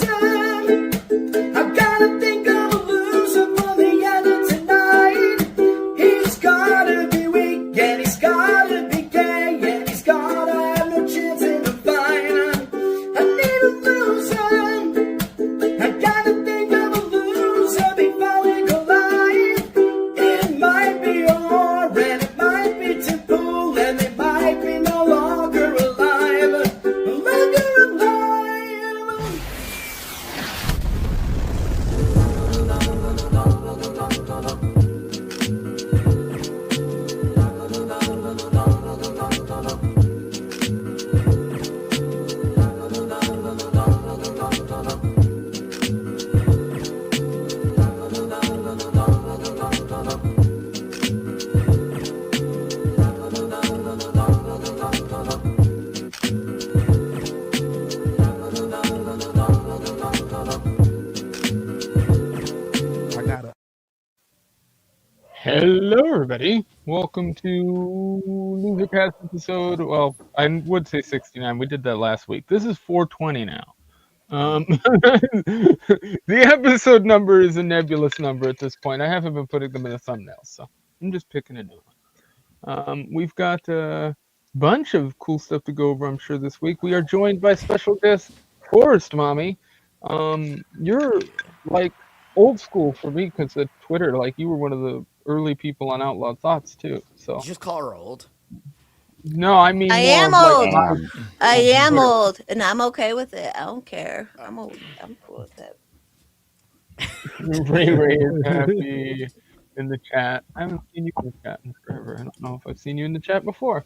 losing. I've gotta think of a loser for the end of tonight. He's gotta be weak and he's gotta be gay and he's gotta have no chance in the fight. I need a loser. I gotta think of a loser before we collide. It might be or and it might be too cool and they might be no longer alive. Longer alive. I got it. Hello, everybody. Welcome to LoserCast episode. Well, I would say 69. We did that last week. This is 420 now. The episode number is a nebulous number at this point. I haven't been putting them in the thumbnails, so I'm just picking a new one. We've got a bunch of cool stuff to go over, I'm sure, this week. We are joined by special guest Forrest Mommy. You're like old school for me because at Twitter, like you were one of the early people on Outlawed Thoughts too. So You just call her old. no, I mean I more am of, old. like, I am Twitter. old, and I'm okay with it. I don't care. I'm old. I'm cool with it. Ray is happy in the chat. I haven't seen you in the chat in forever. I don't know if I've seen you in the chat before.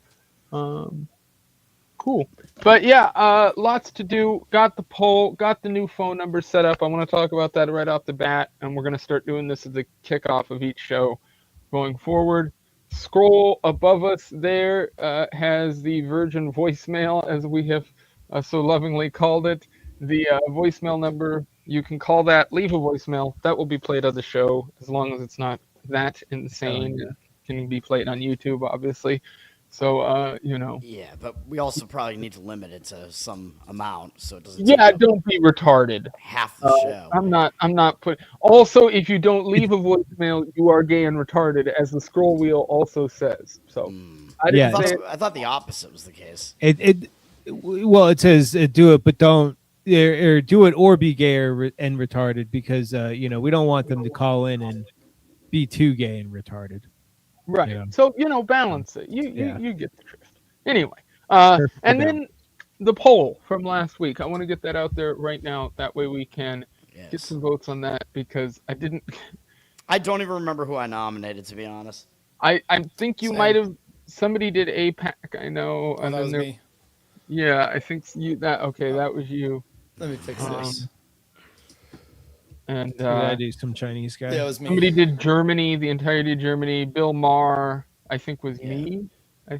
Cool. But yeah, lots to do. Got the poll, got the new phone number set up. I want to talk about that right off the bat, and we're going to start doing this as the kickoff of each show going forward. Scroll above us there has the Virgin voicemail, as we have so lovingly called it. The voicemail number, you can call that, leave a voicemail. That will be played on the show, as long as it's not that insane. It can be played on YouTube, obviously. So, Yeah, but we also probably need to limit it to some amount so it doesn't yeah, take up don't be retarded. half the show. I'm not put. Also, if you don't leave a voicemail, you are gay and retarded, as the scroll wheel also says. So I didn't Yeah. say I thought the opposite was the case. Well, it says do it, but don't or do it or be gay and retarded because we don't want them to call in and be too gay and retarded. right. Yeah. So balance it. You get the drift. Anyway, Sure, and yeah. then the poll from last week. I want to get that out there right now. That way we can get Yes. some votes on that, because I didn't. I don't even remember who I nominated, to be honest. I think you Same. might have. Somebody did APAC. I know. Oh, and that then was there- me. Yeah, I think you. That was you. Let me fix this. And Did I do some Chinese guy? Yeah, it was me. somebody did Germany, the entirety of Germany. Bill Maher, I think, was Yeah. me. I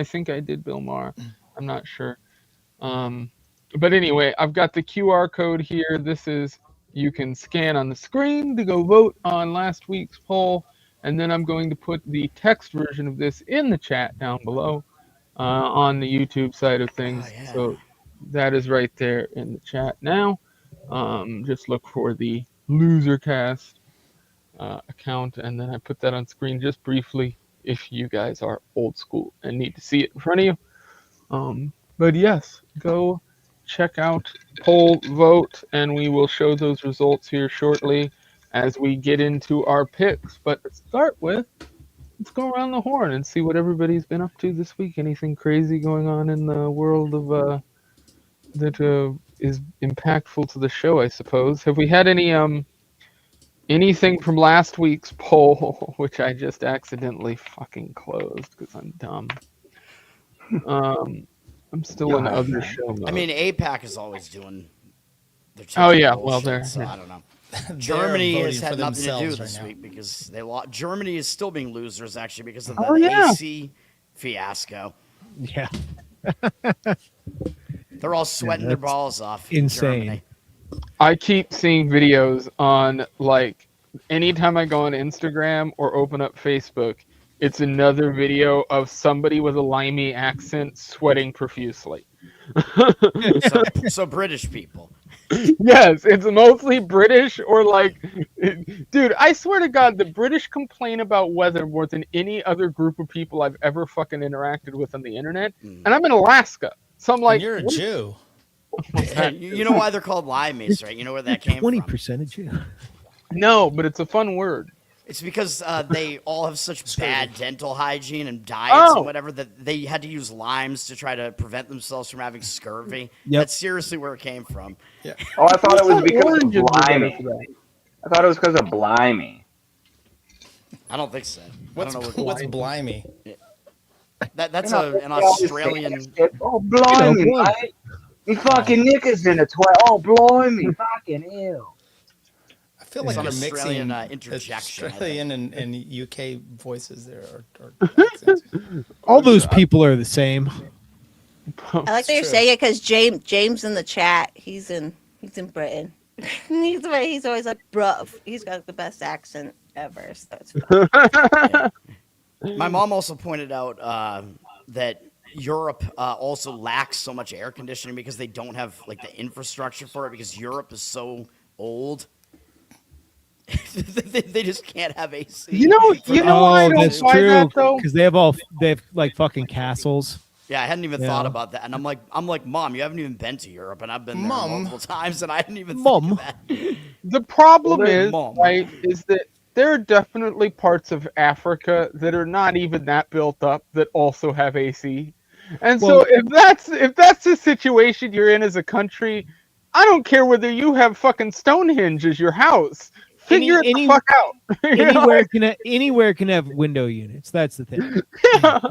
think I did Bill Maher. I'm not sure. But anyway, I've got the QR code here. This is, you can scan on the screen to go vote on last week's poll, and then I'm going to put the text version of this in the chat down below on the YouTube side of things. Oh, yeah. So that is right there in the chat now. Just look for the LoserCast account, and then I put that on screen just briefly if you guys are old school and need to see it in front of you. But yes, go check out poll vote, and we will show those results here shortly as we get into our picks. But to start with, let's go around the horn and see what everybody's been up to this week. Anything crazy going on in the world of that is impactful to the show, I suppose. Have we had anything from last week's poll, which I just accidentally fucking closed because I'm dumb? I'm still in other show mode. I mean, APAC is always doing their Oh, typical yeah, well, bullshit, they're- so I don't know. They're Germany has voting had for nothing to do themselves this right now. week because they lost. Germany is still being losers, actually, because of the Oh, yeah. AC fiasco. Yeah. They're all sweating their that's balls off. in insane. Germany. I keep seeing videos on, like, anytime I go on Instagram or open up Facebook, it's another video of somebody with a limey accent sweating profusely. So British people. Yes, it's mostly British or like, dude, I swear to God, the British complain about weather more than any other group of people I've ever fucking interacted with on the internet. And I'm in Alaska. So I'm And like, you're a what is Jew. that? You know why they're called limeys, right? You know where that came from? 20% of Jew. No, but it's a fun word. It's because they all have such Scurvy. bad dental hygiene and diets Oh. and whatever that they had to use limes to try to prevent themselves from having scurvy. Yep. That's seriously where it came from. Yeah. Oh, I thought it was thought because of oranges were better blimey. for that. I thought it was because of blimey. I don't think so. What's I don't know what's what, blimey? that's You know, an they always say Australian. that shit. Oh, blimey, You know, mate. Me fucking knickers in the toilet. Oh, blimey. Fucking ew. I feel It's like an you're Australian, mixing interjection, I Australian and UK voices there, or accents. All those people are the same. I like that It's you're true. saying it because James in the chat, he's in Britain. he's always like, bruv. He's got the best accent ever. So it's fun. My mom also pointed out that Europe also lacks so much air conditioning because they don't have like the infrastructure for it because Europe is so old. they just can't have AC. You know why I Oh, don't that's buy true. that though? Because they have like fucking castles. Yeah, I hadn't even Yeah. thought about that, and I'm like, Mom, you haven't even been to Europe, and I've been there Mom. multiple times, and I didn't even Mom. think of that. The problem Well, is, Mom. right, is that there are definitely parts of Africa that are not even that built up that also have AC. And so Well- if that's the situation you're in as a country, I don't care whether you have fucking Stonehenge as your house. Figure it the fuck out. You know? Anywhere can have window units. That's the thing.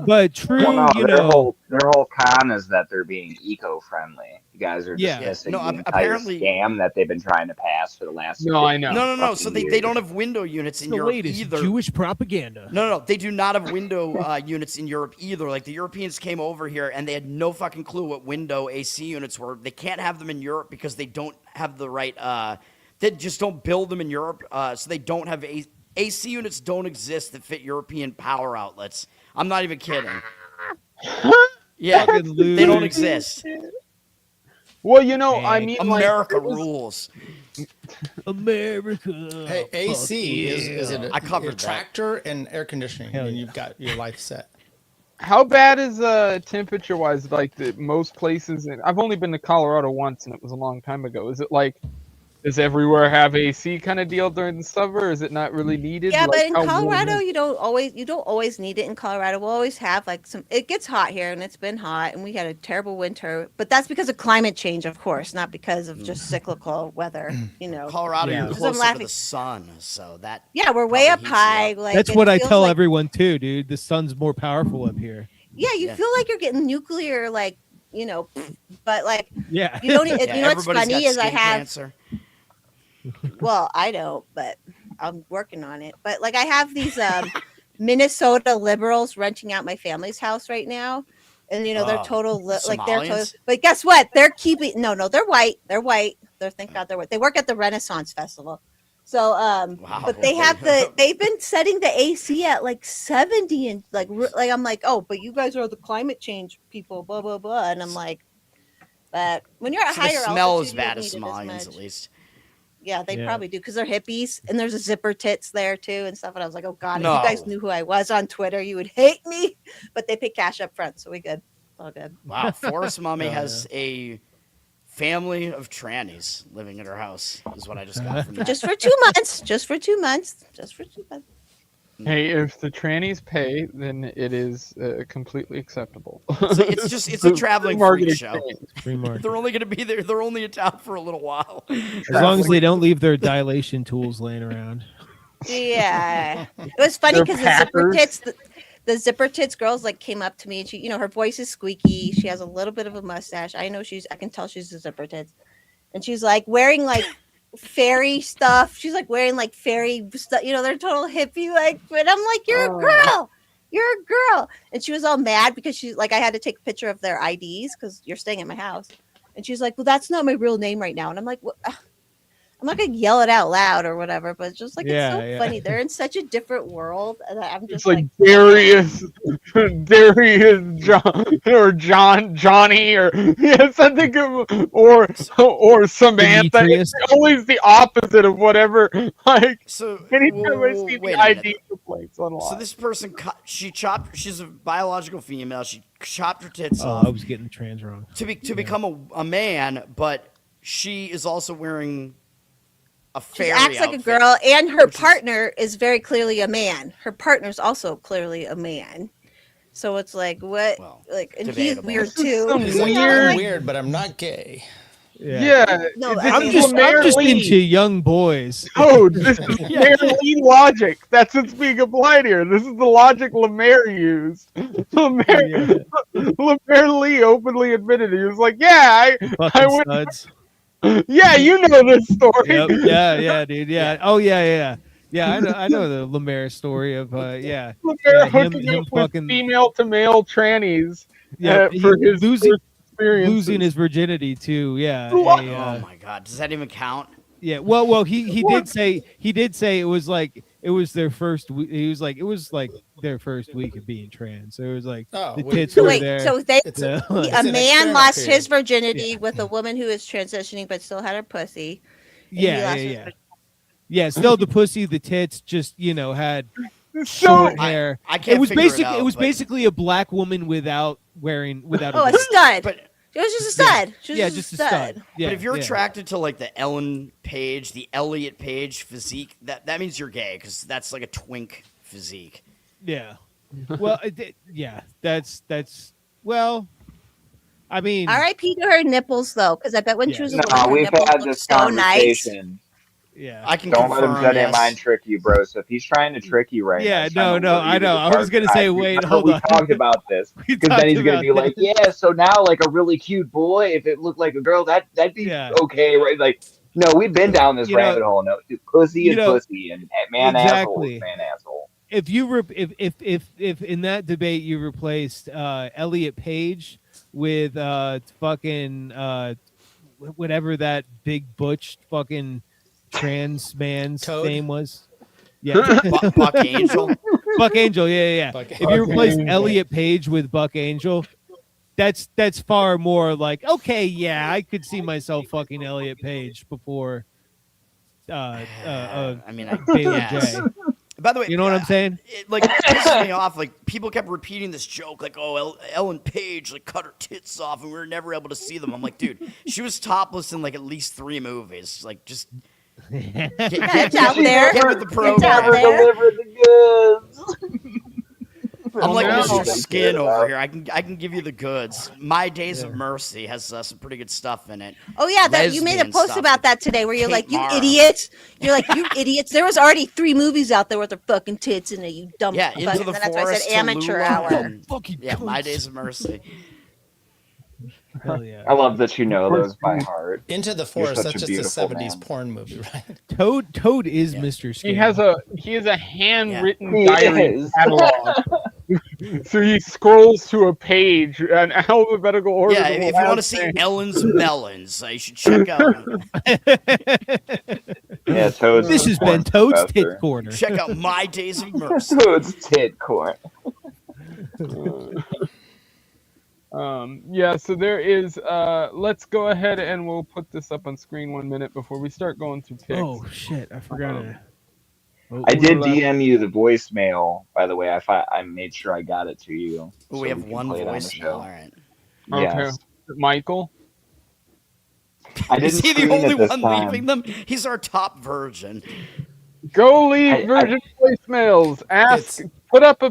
But true, Well, no, you their know. whole con is that they're being eco-friendly. You guys are Yeah. dismissing No, the entire apparently- scam that they've been trying to pass for the last. No, I know. 15 No. So fucking they don't years. have window units It's in the Europe latest either. Jewish propaganda. No, they do not have window units in Europe either. Like the Europeans came over here and they had no fucking clue what window AC units were. They can't have them in Europe because they don't have the right. They just don't build them in Europe, so they don't have AC units. Don't exist that fit European power outlets. I'm not even kidding. Yeah, Fucking they don't losers. exist. Well, you know, I Hey, mean, America like, it was- rules. America. Hey, AC fuck is yeah. it I covered a that. tractor and air conditioning, Hell and yeah. you've got your life set. How bad is temperature wise? Like most places, I've only been to Colorado once, and it was a long time ago. Is it like, does everywhere have AC kind of deal during the summer? Or is it not really needed? Yeah, Like, but in how warm Colorado, is- you don't always need it in Colorado. We'll always have like some. It gets hot here, and it's been hot, and we had a terrible winter. But that's because of climate change, of course, not because of just cyclical weather. You know, Colorado, Yeah. you're Because I'm closer to laughing. the sun, so that. yeah, we're way up probably heats you high. up. Like That's it what I feels tell like- everyone too, dude. The sun's more powerful up here. Yeah, you Yeah. feel like you're getting nuclear, like but like Yeah. you don't. Yeah, You know what's everybody's funny got is I skin have. cancer. Well, I don't, but I'm working on it. But like I have these Minnesota liberals renting out my family's house right now. And they're Oh, total like they're total, Somalians? but guess what? They're keeping no, they're white. They're white. Thank God they're white. They work at the Renaissance Festival. So Wow. but they've been setting the AC at like 70 and like I'm like, "Oh, but you guys are the climate change people, blah blah blah." And I'm like, but when you're at So they higher smell altitude, as you bad don't as need it Somalians, much. at least. Yeah, they Yeah. probably do because they're hippies and there's a zipper tits there too and stuff. And I was like, oh God, if No. you guys knew who I was on Twitter, you would hate me. But they pay cash up front, so we good. All good. Wow, Forest Mommy Yeah, has a family of trannies living in her house, is what I just got from that. Just for 2 months. Just for 2 months. Just for 2 months. Hey, if the trannies pay, then it is completely acceptable. It's a traveling freak Marketing show. thing. Free market. They're only going to be there. They're only in town for a little while. As long as they don't leave their dilation tools laying around. Yeah. It was funny They're because the zipper packers. tits the zipper tits girls like came up to me and she, her voice is squeaky. She has a little bit of a mustache. I can tell she's a zipper tits. And she's like wearing like fairy stuff. She's like wearing like fairy stuff. They're total hippie like. But I'm like, you're a girl. You're a girl. And she was all mad because she's like, I had to take a picture of their IDs because you're staying at my house. And she's like, well, that's not my real name right now. And I'm like, what? I'm not gonna yell it out loud or whatever, but it's just like Yeah, it's so yeah. funny. They're in such a different world, and I'm It's just like like Darius, Darius, Johnny, or yeah, something, or Samantha. Demetrius. It's always the opposite of whatever. Like So anytime I see wait the a minute. ID plates online. So this person, she's a biological female. She chopped her tits Oh, off I was getting the trans wrong. to become a man, but she is also wearing a she fairy acts like a outfit. girl, and her which is- partner is very clearly a man. Her partner's also clearly a man. So it's like what, Well, like, and he's debatable. weird This is too. some He's like, weird- I'm weird, but I'm not gay. Yeah, No, this I I'm mean, is just Lemaire Lee. into young boys. Code. This is Lemaire Lee logic. That's what's being applied here. This is the logic Lemaire used. Lemaire, Lemaire Lee openly admitted he was like, "Yeah, I Fucking went. studs. Yeah, you know this story. Yep. Yeah, dude. Yeah. Oh yeah. Yeah, I know the Lemaire story of yeah. Lemaire him hooking up with fucking female to male trannies yeah, for his losing first experiences. losing his virginity too. Yeah. What? Oh my god, does that even count? Yeah. Well, he did say it was like it was their first. He was like it was like their first week of being trans. So it was like Oh, the wait, tits So were wait, there. so they It's Yeah. a, a it's an man experiment lost period. his virginity with a woman who is transitioning but still had her pussy. and he yeah, lost his yeah. virginity. Yeah, still the pussy, the tits, just had So short hair. I can't It was figure basically it out, it was but- basically a black woman without Oh, a wig. stud. But It was just a stud. She was Yeah, just just a stud. Yeah, but if you're yeah. attracted to like the Ellen Page, the Elliot Page physique, that means you're gay because that's like a twink physique. Yeah. Well, yeah, that's well, I mean, R.I.P. to her nipples though, because I bet when she Yeah. was a No, little, her we've nipples had looked this so nice. conversation. yeah. I can Don't let him confirm. Jedi Yes. mind trick you, bro. So if he's trying to trick you right now, Yeah, he's trying to no, lure I you to know. the I was dark gonna side. say, wait, Remember hold we on. talked about this We because then he's talked gonna about be like, this. yeah. So now, like a really cute boy, if it looked like a girl, that'd be Yeah. okay, right? Like, no, we've been down this You know- rabbit hole. No, pussy you is know, pussy, and man asshole exactly. is man asshole. If you if in that debate you replaced Elliot Page with fucking whatever that big butch fucking trans man's Toad? name was. Yeah. Buck Angel. Buck Angel, yeah. Buck If you replace Angel. Elliot Page with Buck Angel, that's far more like, okay, yeah, I could see myself fucking Elliot Page before I mean, I Bailey guess. J. By the way, You know what I'm saying? It like pisses me off. Like people kept repeating this joke, like, "Oh, Ellen Page like cut her tits off, and we were never able to see them." I'm like, dude, she was topless in like at least 3 movies. Like, just It's out there. Get with the It's program. out there. Deliver the goods. I'm like no. Mr. Skin over here. I can give you the goods. My Days of Mercy has some pretty good stuff in it. Oh yeah, that you made a Lesbian post stuff about with that today, where you're Kate like, "You Mara. idiots!" You're like, "You idiots!" There was already 3 movies out there with their fucking tits in it. You dumb. Yeah, fuck. Into And the then that's why I Forest, said amateur Tallulah, hour. and- Fucking Yeah, My cunts. Days of Mercy. Hell yeah. I love that you know those by heart. Into the Forest. such That's a just a beautiful 70s man. porn movie, right? Toad is Yeah. Mr. Skin. he has a handwritten He diary is. catalog. So he scrolls to a page, an alphabetical order. Yeah, of the if you want to last see name. Ellen's Melons, you should check out Yeah, Toad's This the has porn been Toad's professor. Tit Corner. check out My Days of Mercy. Toad's tit corn. Yeah, so there is. Let's go ahead and we'll put this up on screen 1 minute before we start going through picks. Oh shit! I forgot to. Oh, I did Ooh, DM you the voicemail, by the way. I made sure I got it to you. Ooh, so we have can one play it on the voicemail. show. All right. Okay. Yes. Michael. I didn't Is he the screen only it this one time. leaving them? He's our top virgin. Go leave I- virgin voicemails. Ask, It's- put up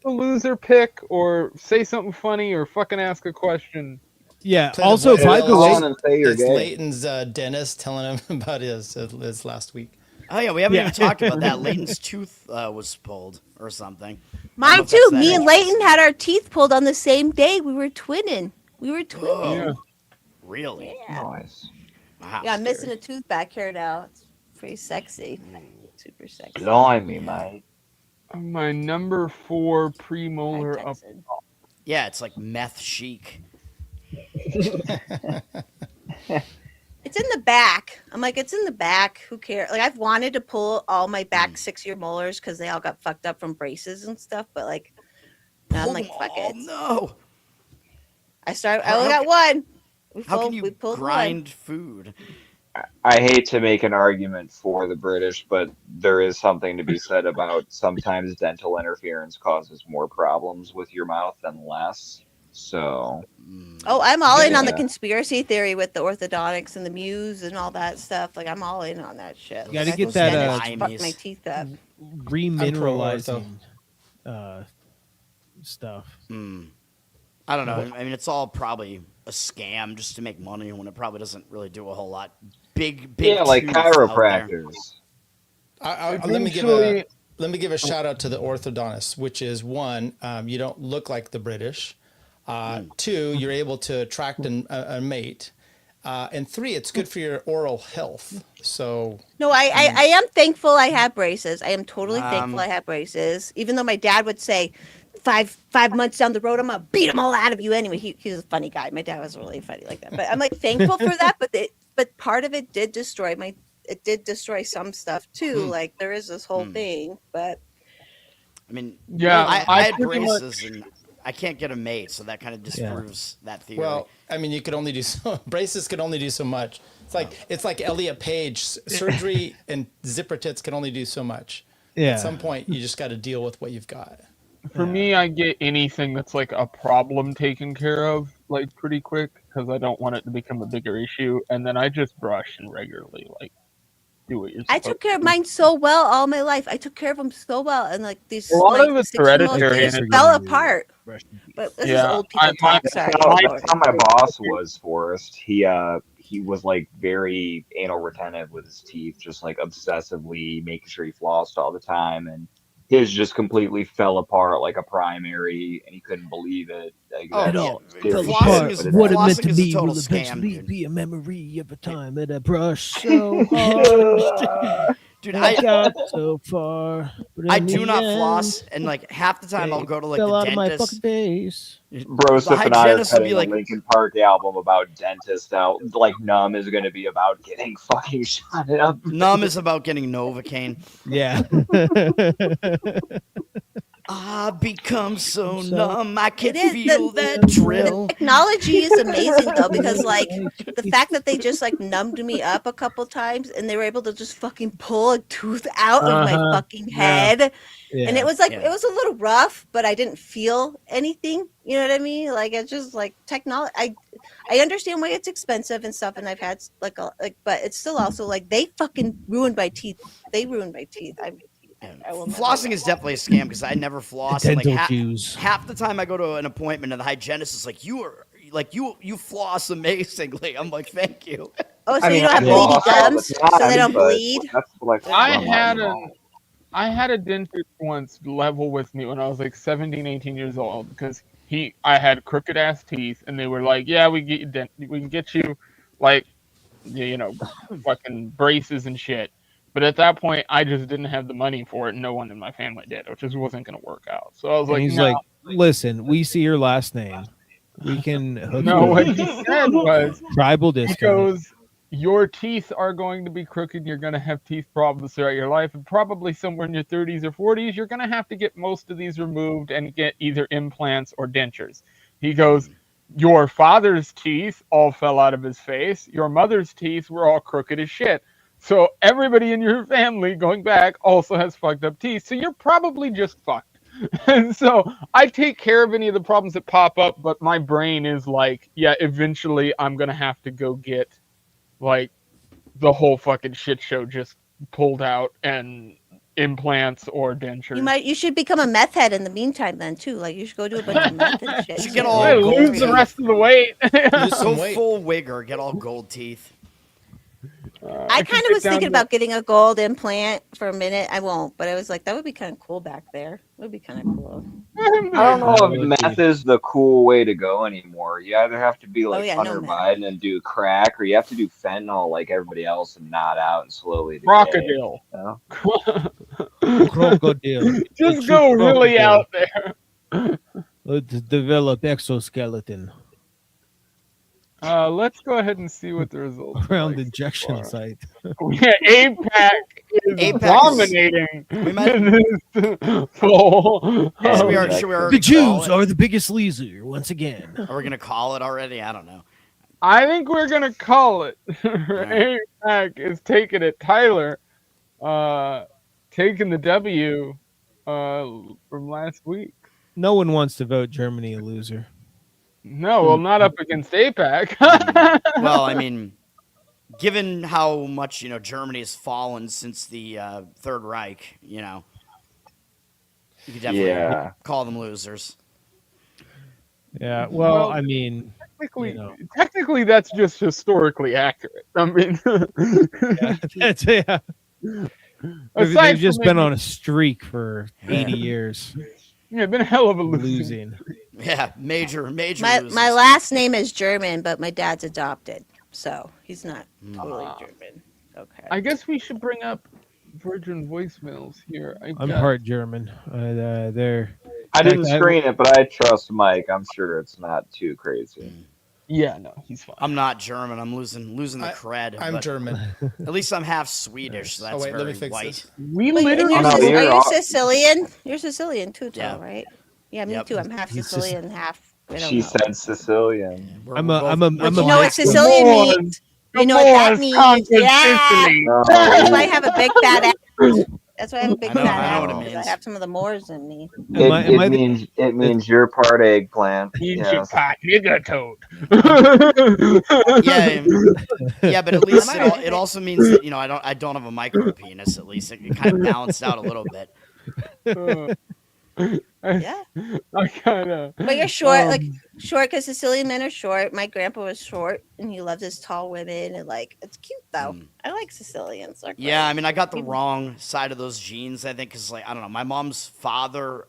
a loser pick, or say something funny, or fucking ask a question. Yeah. Play the Also, voice by note. the Call way, in and say you're It's gay. Leighton's dentist telling him about his last week. Oh yeah, we haven't Yeah. even talked about that. Leighton's tooth was pulled or something. Mine if too. that's that Me and interesting. Leighton had our teeth pulled on the same day. We were twinning. Oh, Yeah. really? Yeah. Nice. Wow. Yeah, I'm missing a tooth back here now. It's pretty sexy. Super sexy. Blimey, mate. My number 4 Hi, premolar up. Texan. Yeah, it's like meth chic. It's in the back. I'm I'm like, it's in the back. Who cares? Like, I've wanted to pull all my back 6-year molars because they all got fucked up from braces and stuff. But like, now I'm like, fuck it. No. I only got one. How can you we pulled grind food? I hate to make an argument for the British, but there is something to be said about sometimes dental interference causes more problems with your mouth than less. So, Oh, I'm all in on the Yeah. conspiracy theory with the orthodontics and the Muse and all that stuff. Like, I'm all in on that shit. You gotta Like, I get think that, dentists fucked Limeys. my teeth up. Remineralizing stuff. I don't know. I mean, it's all probably a scam just to make money when it probably doesn't really do a whole lot. Big yeah, like tooth out there. chiropractors. Let me Eventually- give a shout out to the orthodontist, which is one, you don't look like the British. Two, you're able to attract a mate. And three, it's good for your oral health. So No, I am thankful I have braces. I am totally thankful I have braces. Even though my dad would say, 5 months down the road, I'm gonna beat them all out of you anyway. He's a funny guy. My dad was really funny like that. But I'm like thankful for that. But part of it did destroy some stuff too. Like there is this whole thing. But I mean, Yeah, I had pretty much- braces and I can't get a mate, so that kind of disproves that theory. well, I mean, you could only do braces could only do so much. It's like Elliot Page. Surgery and zipper tits can only do so much. Yeah. At some point, you just got to deal with what you've got. For me, I get anything that's like a problem taken care of like pretty quick because I don't want it to become a bigger issue, and then I just brush and regularly like do what you're supposed I took care of mine so well all my life. I took care of them so well, and like these A lot like of it's 6-year-olds, hereditary they just and- fell apart. But this is old people talk. That's Sorry. how my boss was, Forrest. He was like very anal retentive with his teeth, just like obsessively making sure he flossed all the time, and his just completely fell apart like a primary, and he couldn't believe it. Like, Oh, that's no. scary Flossing shit, is- but what it flossing meant to is a be total will scam, eventually dude. be a memory of a time that I brushed so hard. Dude, I I got so far. But in do the not end, floss, and like half the time I'll they go to like fell the out of my dentist. fucking face. Broseph and I are hygienist would be cutting like- a Linkin Park album about dentists out. Like Numb is going to be about getting fucking shot up. Numb is about getting Novocaine. Yeah. I become so So- numb, I can It is feel the- that drill. Technology is amazing though, because like the fact that they just like numbed me up a couple times and they were able to just fucking pull a tooth out of my Uh-huh. fucking head. Yeah. And it was like Yeah. it was a little rough, but I didn't feel anything. You know what I mean? Like it's just like technology. I understand why it's expensive and stuff, and I've had but it's still also like they fucking ruined my teeth. They ruined my teeth. I will never Flossing let is definitely a scam because I never floss. and, like Dental Jews. half the time I go to an appointment and the hygienist is like, you floss amazingly. I'm like, thank you. Oh, so I mean, you don't have I bleedy floss all the gums, so they time, don't but bleed. That's like I from my had mom. I had a dentist once level with me when I was like 17, 18 years old because I had crooked ass teeth and they were like, yeah, we can get you like, fucking braces and shit. But at that point, I just didn't have the money for it, and no one in my family did. It just wasn't going to work out. So I was And like, he's no. like, listen, we see your last name. We can hook No, you what up. he said was, Tribal he discount. goes, your teeth are going to be crooked. You're going to have teeth problems throughout your life. And probably somewhere in your 30s or 40s, you're going to have to get most of these removed and get either implants or dentures. He goes, your father's teeth all fell out of his face. Your mother's teeth were all crooked as shit. So everybody in your family going back also has fucked up teeth. So you're probably just fucked. And so I take care of any of the problems that pop up, but my brain is like, yeah, eventually I'm going to have to go get like the whole fucking shit show just pulled out and implants or dentures. You should become a meth head in the meantime then too. Like you should go do a bunch of meth and shit. You should get too. all Hey, gold lose the teeth. rest of the weight. Lose some Go weight. full wig or get all gold teeth. I kind of was thinking about getting a gold implant for a minute. I won't, but I was like, that would be kind of cool back there. It would be kind of cool. I don't know if meth is the cool way to go anymore. You either have to be like yeah, no Hunter meth. Biden and do crack, or you have to do fentanyl like everybody else and nod out and slowly decay. Crocodile. You know? Crocodile. Just go really out there. Let's develop exoskeleton. Let's go ahead and see what the results are Around like so injection far. site. Yeah, APAC is APAC is- dominating We might- in this poll. Should we, And should we The already call Jews it? are the biggest loser once again. Are we gonna call it already? I don't know. I think we're gonna call it. Yeah. APAC is taking it. Tyler, taking the W, from last week. No one wants to vote Germany a loser. No, well, not up against APAC. Well, I mean, given how much Germany has fallen since the Third Reich, you could definitely Yeah. call them losers. Yeah. Well, Well, I mean, technically, you know. technically, that's just historically accurate. I mean, yeah, that's yeah. aside They've just from been maybe- on a streak for 80 years yeah, been a hell of a losing. losing. Yeah, major My losers. my last name is German, but my dad's adopted, so he's not totally Ah. German. Okay. I guess we should bring up Virgin voicemails here. I'm part German. They're I didn't I- screen it, but I trust Mike. I'm sure it's not too crazy. Yeah, no, he's fine. I'm not German. I'm losing the cred. I'm but German. At least I'm half Swedish. So that's Oh wait, let very me fix white. this. We Wait, and literally. you're no, Sic- you're are you all- Sicilian? You're Sicilian too, Yeah. right? Yeah, me Yep. too. I'm half He's Sicilian, half. I don't She know. said Sicilian. We're- I'm we're a both- I'm a we're I'm You a know what mixed- Sicilian Moors. means? You know what that Moors means? conquered Yeah. Sicily. Oh, That's why I have a big fat ass. That's why I have a big I know- fat I know ass. what it because means. I have some of the Moors in me. Am I the- it means you're part eggplant. Eat Yes. your pot, nigga toad. Yeah, yeah, but at least Am I it also means that I don't have a micro penis. At least it kind of balanced out a little bit. Yeah. I kinda. But you're short, Um, like short, because Sicilian men are short. My grandpa was short, and he loved his tall women, and like it's cute though. I like Sicilians. They're Yeah, I great. mean, I got the People- wrong side of those genes. I think because I don't know. My mom's father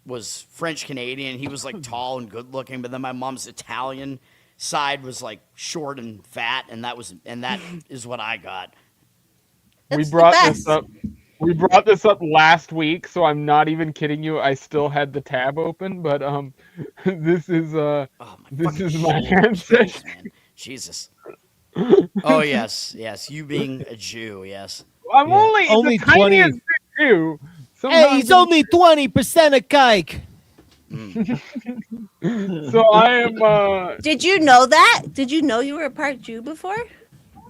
was French Canadian. He was like tall and good looking, but then my mom's Italian side was like short and fat, and that is what I got. We It's the brought best. this up. We brought this up last week, so I'm not even kidding you. I still had the tab open, but this is Oh my This fucking is my shoulders, ancestry. man. Jesus. Oh yes, you being a Jew, yes. I'm Yeah. only Only the tiniest 20. bit Jew. Hey, Sometimes he's only 20% a kike. so I am. Did you know that? Did you know you were a part Jew before?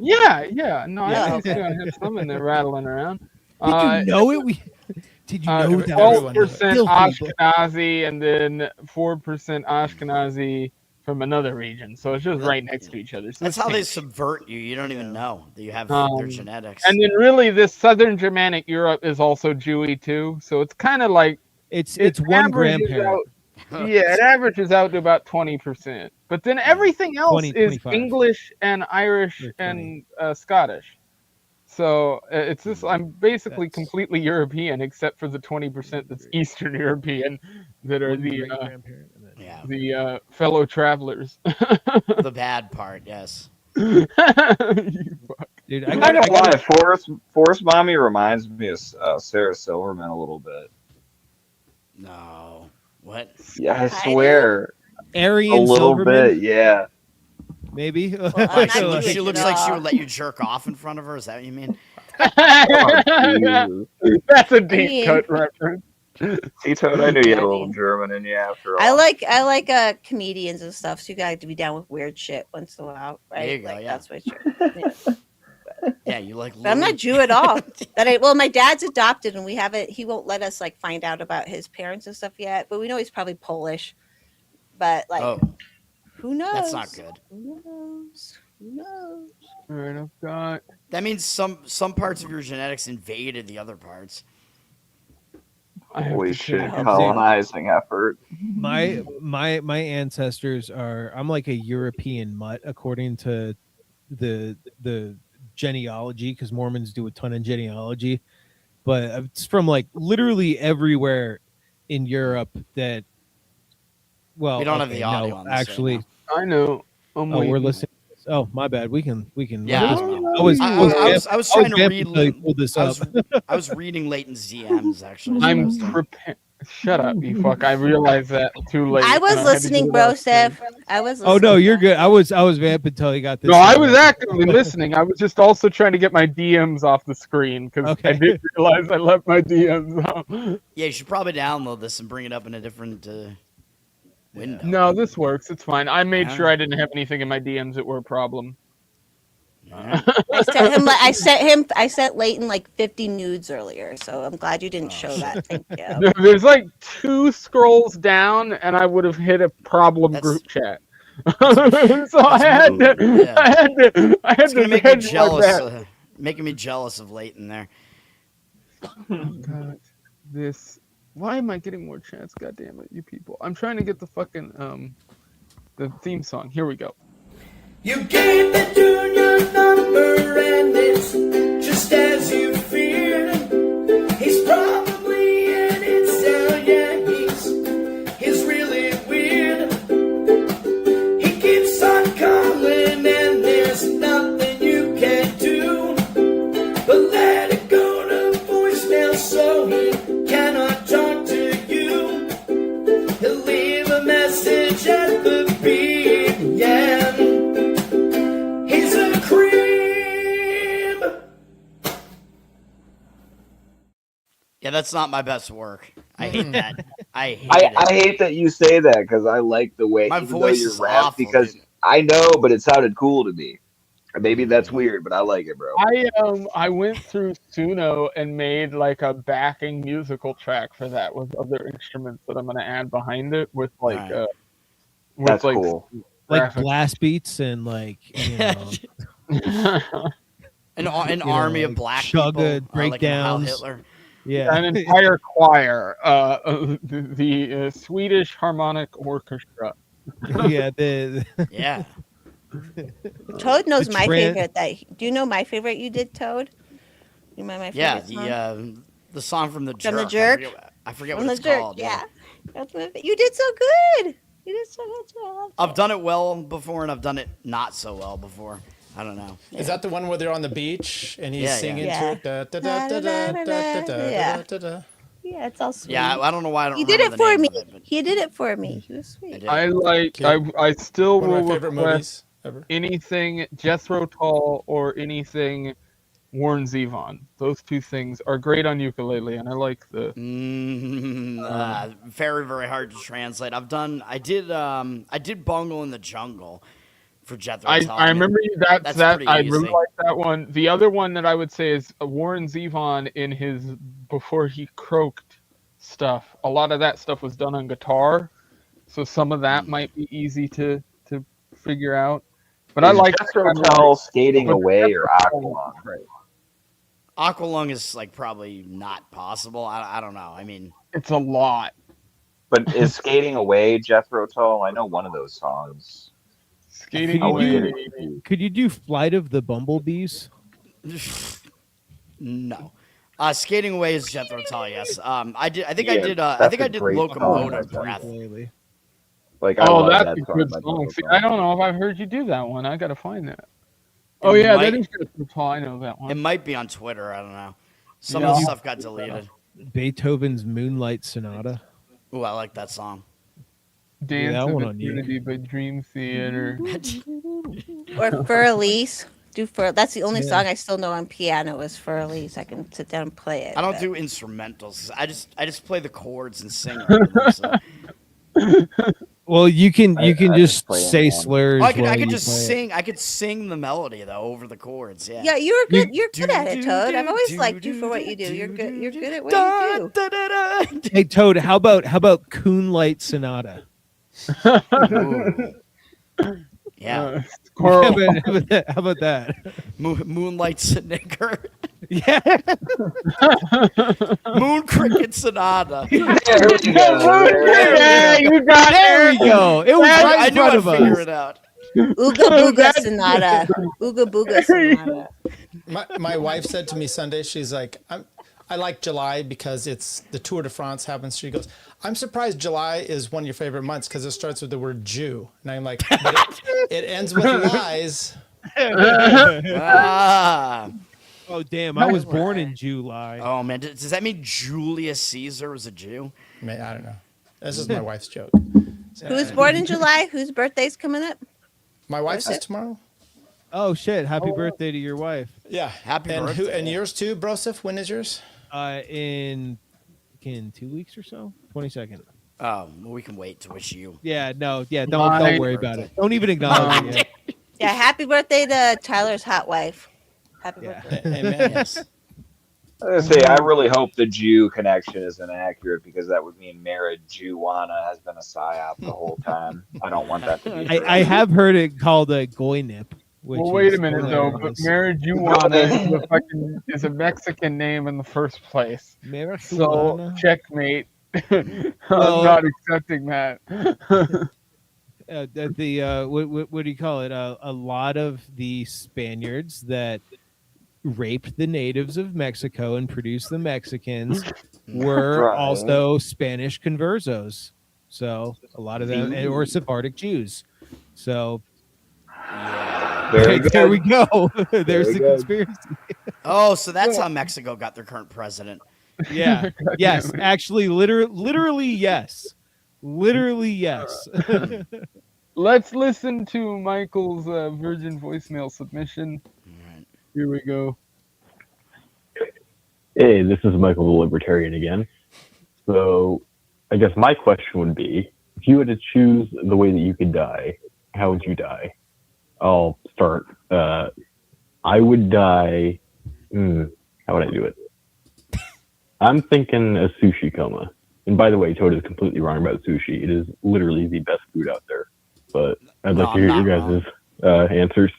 Yeah. No, Yeah, I used to have some in there rattling around. Did you know it? Did you know that? 12% Filthy, Ashkenazi and then 4% Ashkenazi from another region. So it's just right next to each other. So That's it's how they pink. subvert you. You don't even know that you have Um, their genetics. And then really, this southern Germanic Europe is also Jewy too. So it's kind of like It's it one averages grandparent. yeah, it averages out to about 20%. But then everything else 20, is 25. English and Irish Or 20. and Scottish. So it's just I'm basically That's- completely European except for the 20% that's Eastern European that are One the great-grandparent and then- Yeah, fellow travelers. the bad part, yes. You fuck. Dude, I'm not gonna lie, Forrest Mommy reminds me of Sarah Silverman a little bit. No. What? Yeah, I I swear, a Aryan little Silverman, bit. Yeah. maybe. I'm Like, not she, Jewish she at looks like she all. would let you jerk off in front of her. Is that what you mean? Oh, That's a deep mean- cut reference. see, Toad, I knew you had a little German in you after all. I like comedians and stuff, so you gotta be down with weird shit once in a while, right? There you go, like, yeah. That's what you're. Yeah, you like. But I'm not Jew at all. Well, my dad's adopted, and we haven't. He won't let us like find out about his parents and stuff yet. But we know he's probably Polish. But like, Oh, who knows? that's not good. Who knows? Who knows? All right, I've got. That means some parts of your genetics invaded the other parts. I have Holy to shit, check. hope so. colonizing effort. my ancestors are. I'm like a European mutt according to the genealogy, because Mormons do a ton of genealogy, but it's from like literally everywhere in Europe that. Well, We don't have okay, the audio no, on this right actually. now. I know. I'm Oh, we're waiting. listening. Oh, my bad. We can. Yeah, look this- I I was. I was trying to read. until you pulled this I up. was reading Leighton's DMs actually. I'm So I was doing- prepared. Shut up, you fuck! I realized that too late. I and was had to listening, get it bro, off screen. Steph. I was Oh listening. no, you're good. I was vamping until you got this. No, I thing was right. actively listening. I was just also trying to get my DMs off the screen because I Okay. didn't realize I left my DMs off. Yeah, you should probably download this and bring it up in a different window. No, this works. It's fine. I made Yeah. sure I didn't have anything in my DMs that were a problem. Yeah. I sent Leighton like 50 nudes earlier, so I'm glad you didn't show that. Thank you. There's like 2 scrolls down, and I would have hit a problem That's- group chat. So I had to. Yeah. I had It's gonna to make me hedge my jealous. bet. Making me jealous of Leighton there. God, this. Why am I getting more chats? God damn it, you people! I'm trying to get the fucking the theme song. Here we go. You gave the dude your number and it's just as you feared. He's probably an incel, yeah, he's really weird. He keeps on calling and there's nothing you can do but let it go to voicemail so he cannot talk to you. He'll leave a message at the beep, yeah. He's a creep. Yeah, that's not my best work. I hate that. I hate it. I hate that you say that because I like the way My even though voice you're is rap awful, because dude. I know, but it sounded cool to me. Maybe that's weird, but I like it, bro. I went through Suno and made like a backing musical track for that with other instruments that I'm gonna add behind it with like Alright. with That's like cool. Like graphics. blast beats and like you know, An know, army of like black chugga people, like Heil breakdowns. Hitler. yeah. An entire choir, the Swedish Harmonic Orchestra. Yeah, the Yeah. Toad knows The my tran- favorite. Do you know my favorite you did, Toad? You know my Yeah, favorite song? the song from the jerk. From The Jerk? I forget From what the it's jerk, called. yeah. That's my You did so good. You did so good. Too. I loved I've it. done it well before, and I've done it not so well before. I don't know. Is that the one where they're on the beach and he's Yeah, yeah. singing Yeah. to it? Da, da, da, da, da, da, da, Yeah. da, da, da. Yeah, it's all sweet. Yeah, I don't know why I don't He did remember it the for names me. of it, but He did it for me. He was I sweet. did. I like. Okay. I still One will of my favorite request movies ever. anything Jethro Tull or anything Warren Zevon. Those 2 things are great on ukulele, and I like the. Very, very hard to translate. I did Bungle in the Jungle for Jethro Tull. I remember you that's that pretty I easy. really like that one. The other one that I would say is Warren Zevon in his before he croaked stuff. A lot of that stuff was done on guitar, so some of that might be easy to figure out. But I Is like Jethro Tull Skating but Away or Jethro Tull Aqualung? was great. Aqualung is like probably not possible. I don't know. I mean, It's a lot. But is Skating Away Jethro Tull? I know one of those songs. Skating Could you away. do- Could you do Flight of the Bumblebees? no. Skating Away is Jethro Tull. Yes. I did. I think I Yeah, did. I that's think a I did great Locomotive song. Breath. Ukulele. Like I Oh, love that's that a song good by song. Jethro See, Tull. I don't know if I've heard you do that one. I gotta find that. Oh yeah, might- that is Jethro Tull. I know that It one. might be on Twitter. I don't know. Some Yeah. of the stuff got deleted. Beethoven's Moonlight Sonata. Ooh, I like that song. Dance that of one on you. Infinity by Dream Theater. Or Fur Elise. That's the only Yeah. song I still know on piano is Fur Elise. I can sit down and play it. I don't but- do instrumentals. I just play the chords and sing. Over them, so. Well, you can I just play say along. slurs. Oh, I could while I could you just play it. sing. I could sing the melody though over the chords. Yeah. Yeah, you're good. You're good Do, at it, do, Toad. I've do, always do, liked you do, for what you do, do. You're good. do, You're do, good at what da, you do. da, da, da. Hey Toad, how about Coonlight Sonata? Ooh. Yeah. Squirrel. How about that? Moonlight Snicker. Yeah. Moon Cricket Sonata. There we go. Yeah, you got There we go. It was right I in knew front I'd of figure us. it out. Ooga Booga Sonata. Ooga Booga Sonata. My wife said to me Sunday, she's like, I like July because it's the Tour de France happens. She goes, I'm surprised July is one of your favorite months because it starts with the word Jew. And I'm like, but it ends with lies. Ah. Oh damn! I was born in July. Oh man, does that mean Julius Caesar was a Jew? I don't know. This is my wife's joke. Who's born in July? Whose birthday's coming up? My wife's is Joseph? tomorrow. Oh shit! Happy birthday to your wife. Yeah. Happy and birthday. And yours too, Broseph? When is yours? In 2 weeks or so, 22nd. Oh, well, we can wait to wish you. Yeah, no, yeah, Mine- don't worry about it. Don't even acknowledge it. Yet. Yeah, happy birthday to Tyler's hot wife. Happy Yeah. birthday. Amen. Yes. I was gonna say, I really hope the Jew connection is inaccurate because that would mean married Jewana has been a psyop the whole time. I don't want that to be true. I have heard it called a goynip. Which Well, wait is a minute though. But hilarious. is a Mexican name in the first place. So Marijuana. checkmate. I'm Well- not accepting that. What do you call it? A lot of the Spaniards that raped the natives of Mexico and produced the Mexicans were Right. also Spanish conversos. So a lot of them, or Sephardic Jews. So Very good. there we go. There's Very the good. conspiracy. Oh, so that's how Mexico got their current president. Yeah. Yes. damn it. Actually, literally, yes. Literally, yes. Let's listen to Michael's Virgin voicemail submission. Here we go. Hey, this is Michael the Libertarian again. So, I guess my question would be, if you had to choose the way that you could die, how would you die? I'll start. I would die. How would I do it? I'm thinking a sushi coma. And by the way, Toad is completely wrong about sushi. It is literally the best food out there. But I'd No, like to hear I'm your not guys' answers.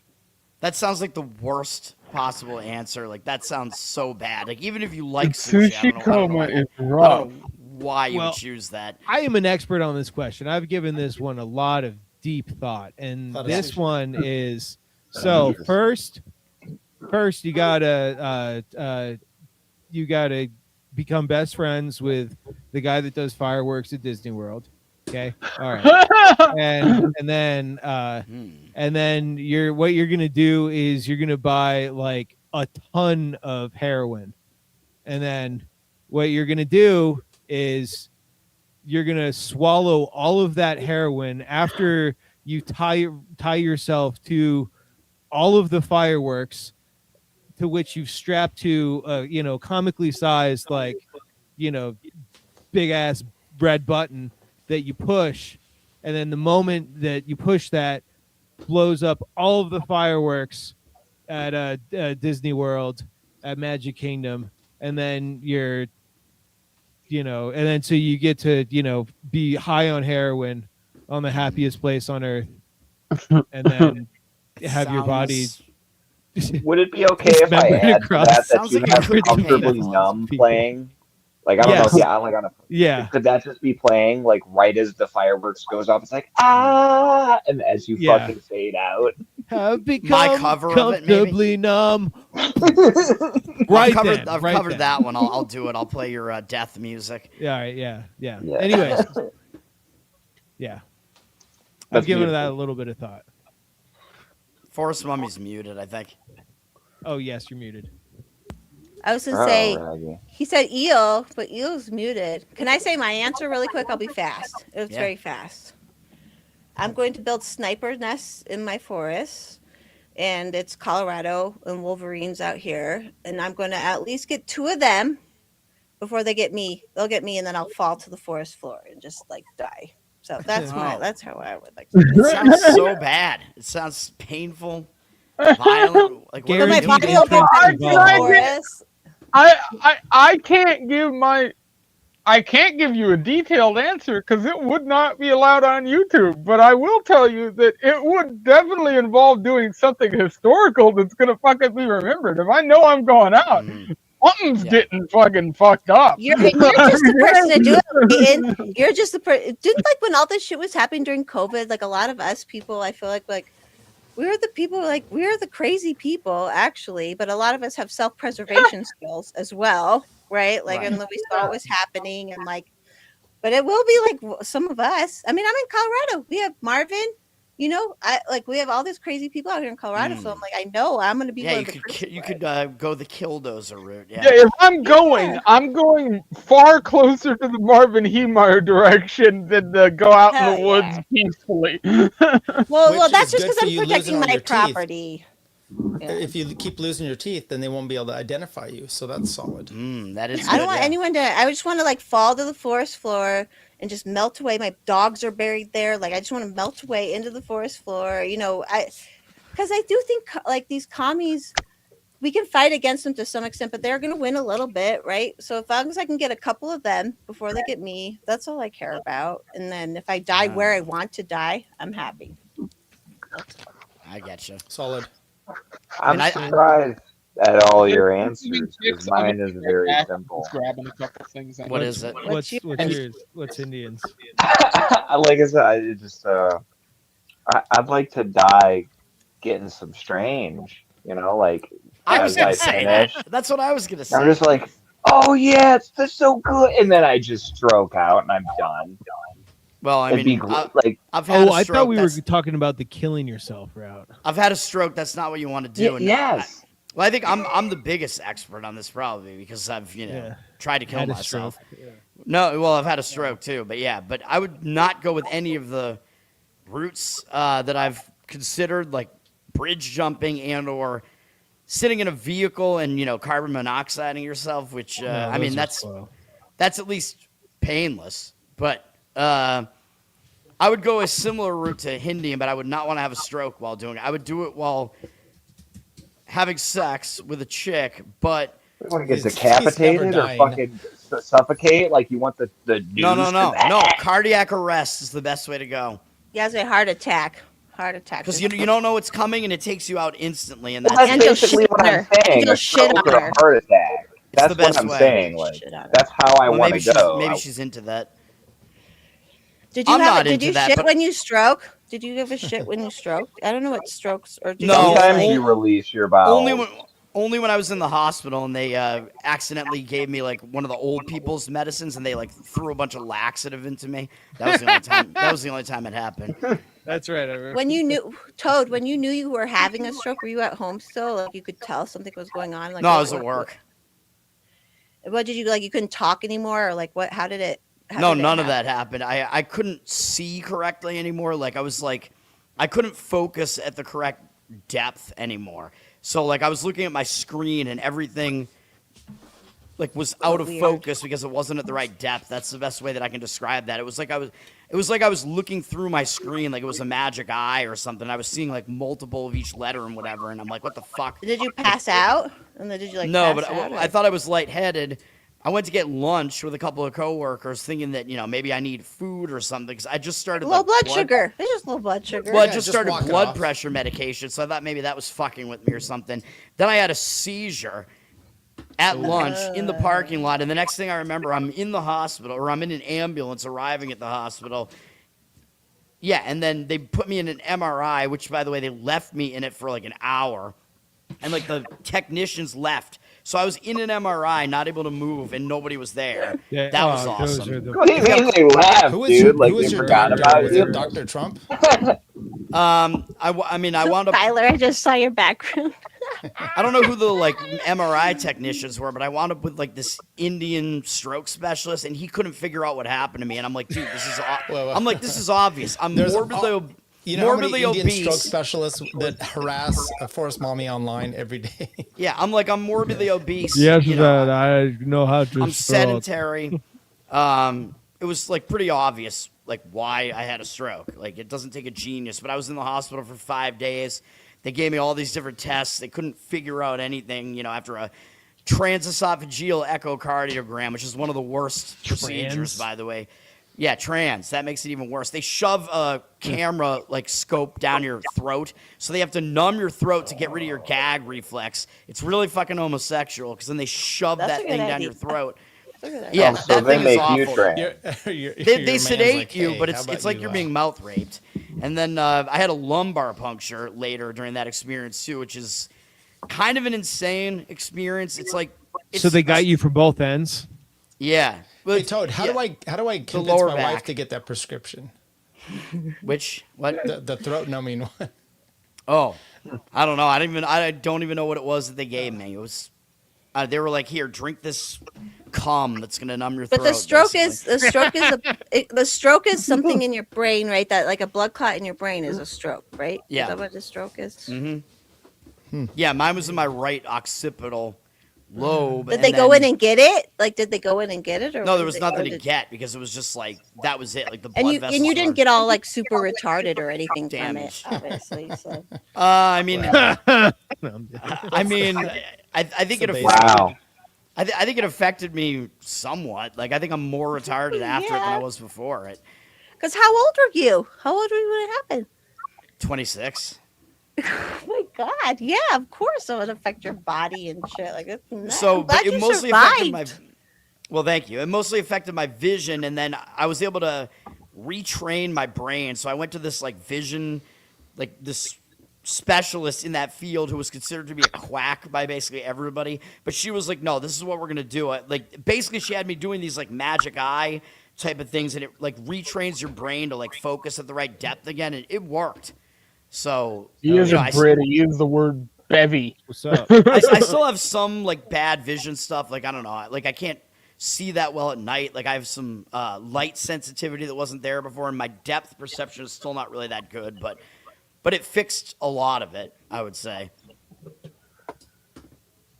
That sounds like the worst possible answer. Like that sounds so bad. Like even if you like sushi, Sushi I don't coma know is why, rough. why you Well, would choose that. I am an expert on this question. I've given this one a lot of deep thought, and Thought of this sushi. one is so first you gotta become best friends with the guy that does fireworks at Disney World. Okay, all right, and then what you're gonna do is you're gonna buy like a ton of heroin, and then what you're gonna do is you're gonna swallow all of that heroin after you tie yourself to all of the fireworks, to which you've strapped to comically sized big ass red button that you push, and then the moment that you push that blows up all of the fireworks at Disney World at Magic Kingdom, and then and then so you get to be high on heroin on the happiest place on earth, and then have your body. Would it be okay if I Dismembered add to across- that Sounds you like have a good comfortably game. numb People. playing? Like I don't Yes. know, yeah, like on a Yeah, could that just be playing like right as the fireworks goes off? It's like and as you Yeah. fucking fade out. have become cover of it, maybe? comfortably numb. Right I've right covered then. that one. I'll do it. I'll play your death music. Yeah, all right, yeah. Yeah. Anyways, yeah, I've That's given beautiful. that a little bit of thought. Forest Mummy's muted, I think. Oh yes, you're muted. I was gonna say Alrighty. he said eel, but eel's muted. Can I say my answer really quick? I'll be fast. It's Yeah. very fast. I'm going to build sniper nests in my forest, and it's Colorado and Wolverines out here, and I'm going to at least get 2 of them before they get me. They'll get me, and then I'll fall to the forest floor and just like die. So that's Wow. that's how I would like to do It it. sounds so bad. It sounds painful, violent. Like what But my are you Guaranteed body doing? will get entrance to the involved. forest. I can't give you a detailed answer because it would not be allowed on YouTube. But I will tell you that it would definitely involve doing something historical that's gonna fucking be remembered. If I know I'm going out, something's Yeah. getting fucking fucked up. You're just the person to do it. Peyton. You're just the person. Didn't like when all this shit was happening during COVID, like a lot of us people, I feel like we're the people, like we're the crazy people actually, but a lot of us have self-preservation skills as well, right? Like, Right. and we saw what was happening, and like, but it will be like some of us. I mean, I'm in Colorado. We have Marvin, You know, we have all these crazy people out here in Colorado, so I'm like, I know I'm gonna be Yeah, one you of the could first you ones. could go the killdozer route. Yeah, Yeah. if I'm going far closer to the Marvin Heemeyer direction than to go out in the Hell woods yeah. peacefully. Well, Which that's is just good because for I'm you losing protecting all my your teeth. property. Yeah. If you keep losing your teeth, then they won't be able to identify you. So that's solid. That is I good. don't want Yeah. anyone to. I just want to like fall to the forest floor and just melt away. My dogs are buried there. Like I just want to melt away into the forest floor. You know, because I do think like these commies, we can fight against them to some extent, but they're going to win a little bit, right? So as long as I can get a couple of them before they get me, that's all I care about. And then if I die where I want to die, I'm happy. I get you. Solid. I'm I- surprised at all If your there's answers chicks, because I'm gonna mine is be very back simple. just grabbing a couple things. What is it? What's What's yours? yours? What's Indians? Like I said, I'd like to die getting some strange, like I was as I gonna say that. finish. That's what I was gonna I'm say. just like, oh yeah, it's so good, and then I just stroke out and I'm done. Well, I It'd be mean, like, I've had Oh, a I stroke. thought we were that's- talking about the killing yourself route. I've had a stroke. That's not what you want to do. And yes. well, I think I'm the biggest expert on this probably because I've Yeah. tried to kill Had a myself. stroke. Yeah. No, well, I've had a stroke too, but yeah, but I would not go with any of the routes that I've considered, like bridge jumping and or sitting in a vehicle and carbon monoxiding yourself, which No, I mean those are slow. that's at least painless. But I would go a similar route to Hindian, but I would not want to have a stroke while doing it. I would do it while having sex with a chick, but You want to get He's decapitated never or dying. fucking suffocate? Like you want the no, noose no. Cardiac arrest is the best way to go Yeah, it's a heart attack. Heart attack. because you don't know what's coming and it takes you out instantly, and Well, that's And you'll basically shit what on I'm her. And saying. you'll A shit stroke on or a her. heart attack. It's That's the best what I'm way. saying. Like Shit on her. that's how I well, want to go. maybe she's into that. Did you I'm have not it? Did into you that, shit but- when you stroke? Did you give a shit when you stroked? I don't know what strokes or. Did No, you just, Sometimes like- you release your bowels. Only when I was in the hospital and they accidentally gave me like one of the old people's medicines and they like threw a bunch of laxative into me. That was the only time. That was the only time it happened. That's right. I remember. When you knew, Toad, when you knew you were having a stroke, were you at home still? Like you could tell something was going on. Like No, I what- was at work. What did you like? You couldn't talk anymore, or like what? How did it? No, none of that happened. I couldn't see correctly anymore. Like I couldn't focus at the correct depth anymore. So like I was looking at my screen and everything like was out of Weird. focus because it wasn't at the right depth. That's the best way that I can describe that. It was like I was looking through my screen like it was a magic eye or something. I was seeing like multiple of each letter and whatever, and I'm like, what the fuck? Did you pass out? And then did you like? No, pass but out, I or- thought I was lightheaded. I went to get lunch with a couple of coworkers, thinking that maybe I need food or something because I just started low like, blood sugar. It's just low blood sugar. Well, I Yeah, just just started walk it blood off. pressure medication, so I thought maybe that was fucking with me or something. Then I had a seizure at lunch in the parking lot, and the next thing I remember, I'm in the hospital, or I'm in an ambulance arriving at the hospital. Yeah, and then they put me in an MRI, which, by the way, they left me in it for like an hour, and like the technicians left. So I was in an MRI, not able to move, and nobody was there. Yeah, That was those awesome. are the- What do you mean they laughed, Who was dude? your, Like who was they your forgot doctor? about Was you? it Dr. Trump? I mean, I wound up. Tyler, I just saw your background. I don't know who the like MRI technicians were, but I wound up with like this Indian stroke specialist, and he couldn't figure out what happened to me. And I'm like, dude, this is. Well, I'm like, this is obvious. I'm There's morbidly, You know how many morbidly Indian stroke obese. specialists that harass a Forest Mommy online every day? Yeah, I'm morbidly obese. Yes, you know, that I know how to. I'm stroke. sedentary. It was like pretty obvious like why I had a stroke. Like it doesn't take a genius, but I was in the hospital for 5 days. They gave me all these different tests. They couldn't figure out anything, after a transesophageal echocardiogram, which is one of the worst procedures, by the way. Yeah, trans. That makes it even worse. They shove a camera like scope down your throat, so they have to numb your throat to get rid of your gag reflex. It's really fucking homosexual because then they shove That's that a good thing down idea. your throat. Look at that. Yeah, So that they thing is make you awful. trans. They man's sedate like, you, "Hey, but how it's about like you, you're being mouth raped. And then I had a lumbar puncture later during that experience too, which is kind of an insane experience. It's like So they got you for both ends. Yeah. Hey Toad, how do I convince lower my wife back. to get that prescription? Which what? The throat numbing one. Oh, I don't know. I don't even know what it was that they gave me. It was. They were like, "Here, drink this calm that's gonna numb your throat." But the stroke basically. the stroke is something in your brain, right? That like a blood clot in your brain is a stroke, right? Yeah. Is that what the stroke is? Mm-hmm. Yeah, mine was in my right occipital lobe. Did they go in and get it? Like, did they go in and get it? Or No, there was nothing to get because it was just like that was it. Like the blood And you vessels didn't were get all like super retarded or anything damaged. from it, obviously. So. I mean, No, I'm joking. I mean, I think it So affected. Wow. I think it affected me somewhat. Like I think I'm more retarded after it than I was before it. Because how old were you? How old were you when it happened? 26. Oh my God! Yeah, of course it would affect your body and shit. Like that's nuts. So, I'm glad but it you mostly affected my. survived. Well, thank you. It mostly affected my vision, and then I was able to retrain my brain. So I went to this like vision, like this specialist in that field who was considered to be a quack by basically everybody. But she was like, "No, this is what we're gonna do." Like basically, she had me doing these like magic eye type of things, and it like retrains your brain to like focus at the right depth again, and it worked. So He is know, a Brit. He used the word bevy. What's up? I still have some like bad vision stuff. Like I don't know, like I can't see that well at night. Like I have some light sensitivity that wasn't there before, and my depth perception is still not really that good. But it fixed a lot of it, I would say,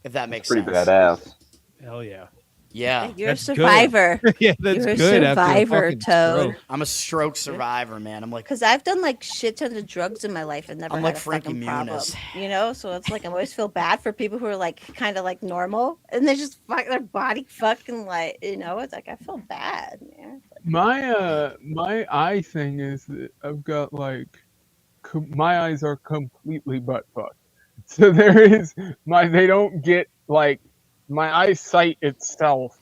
if that makes Pretty sense. badass. Hell yeah. Yeah, You're a That's good. survivor. Yeah, that's You're a good. After a survivor, fucking Toad. stroke. I'm a stroke survivor, man. I'm like, Because I've done like shit tons of drugs in my life and never I'm had like a Frankie fucking problem. Muniz. You know, so it's like I always feel bad for people who are like kind of like normal and they just fuck their body fucking like it's like I feel bad, man. My eye thing is that I've got like my eyes are completely butt fucked. So there is they don't get like my eyesight itself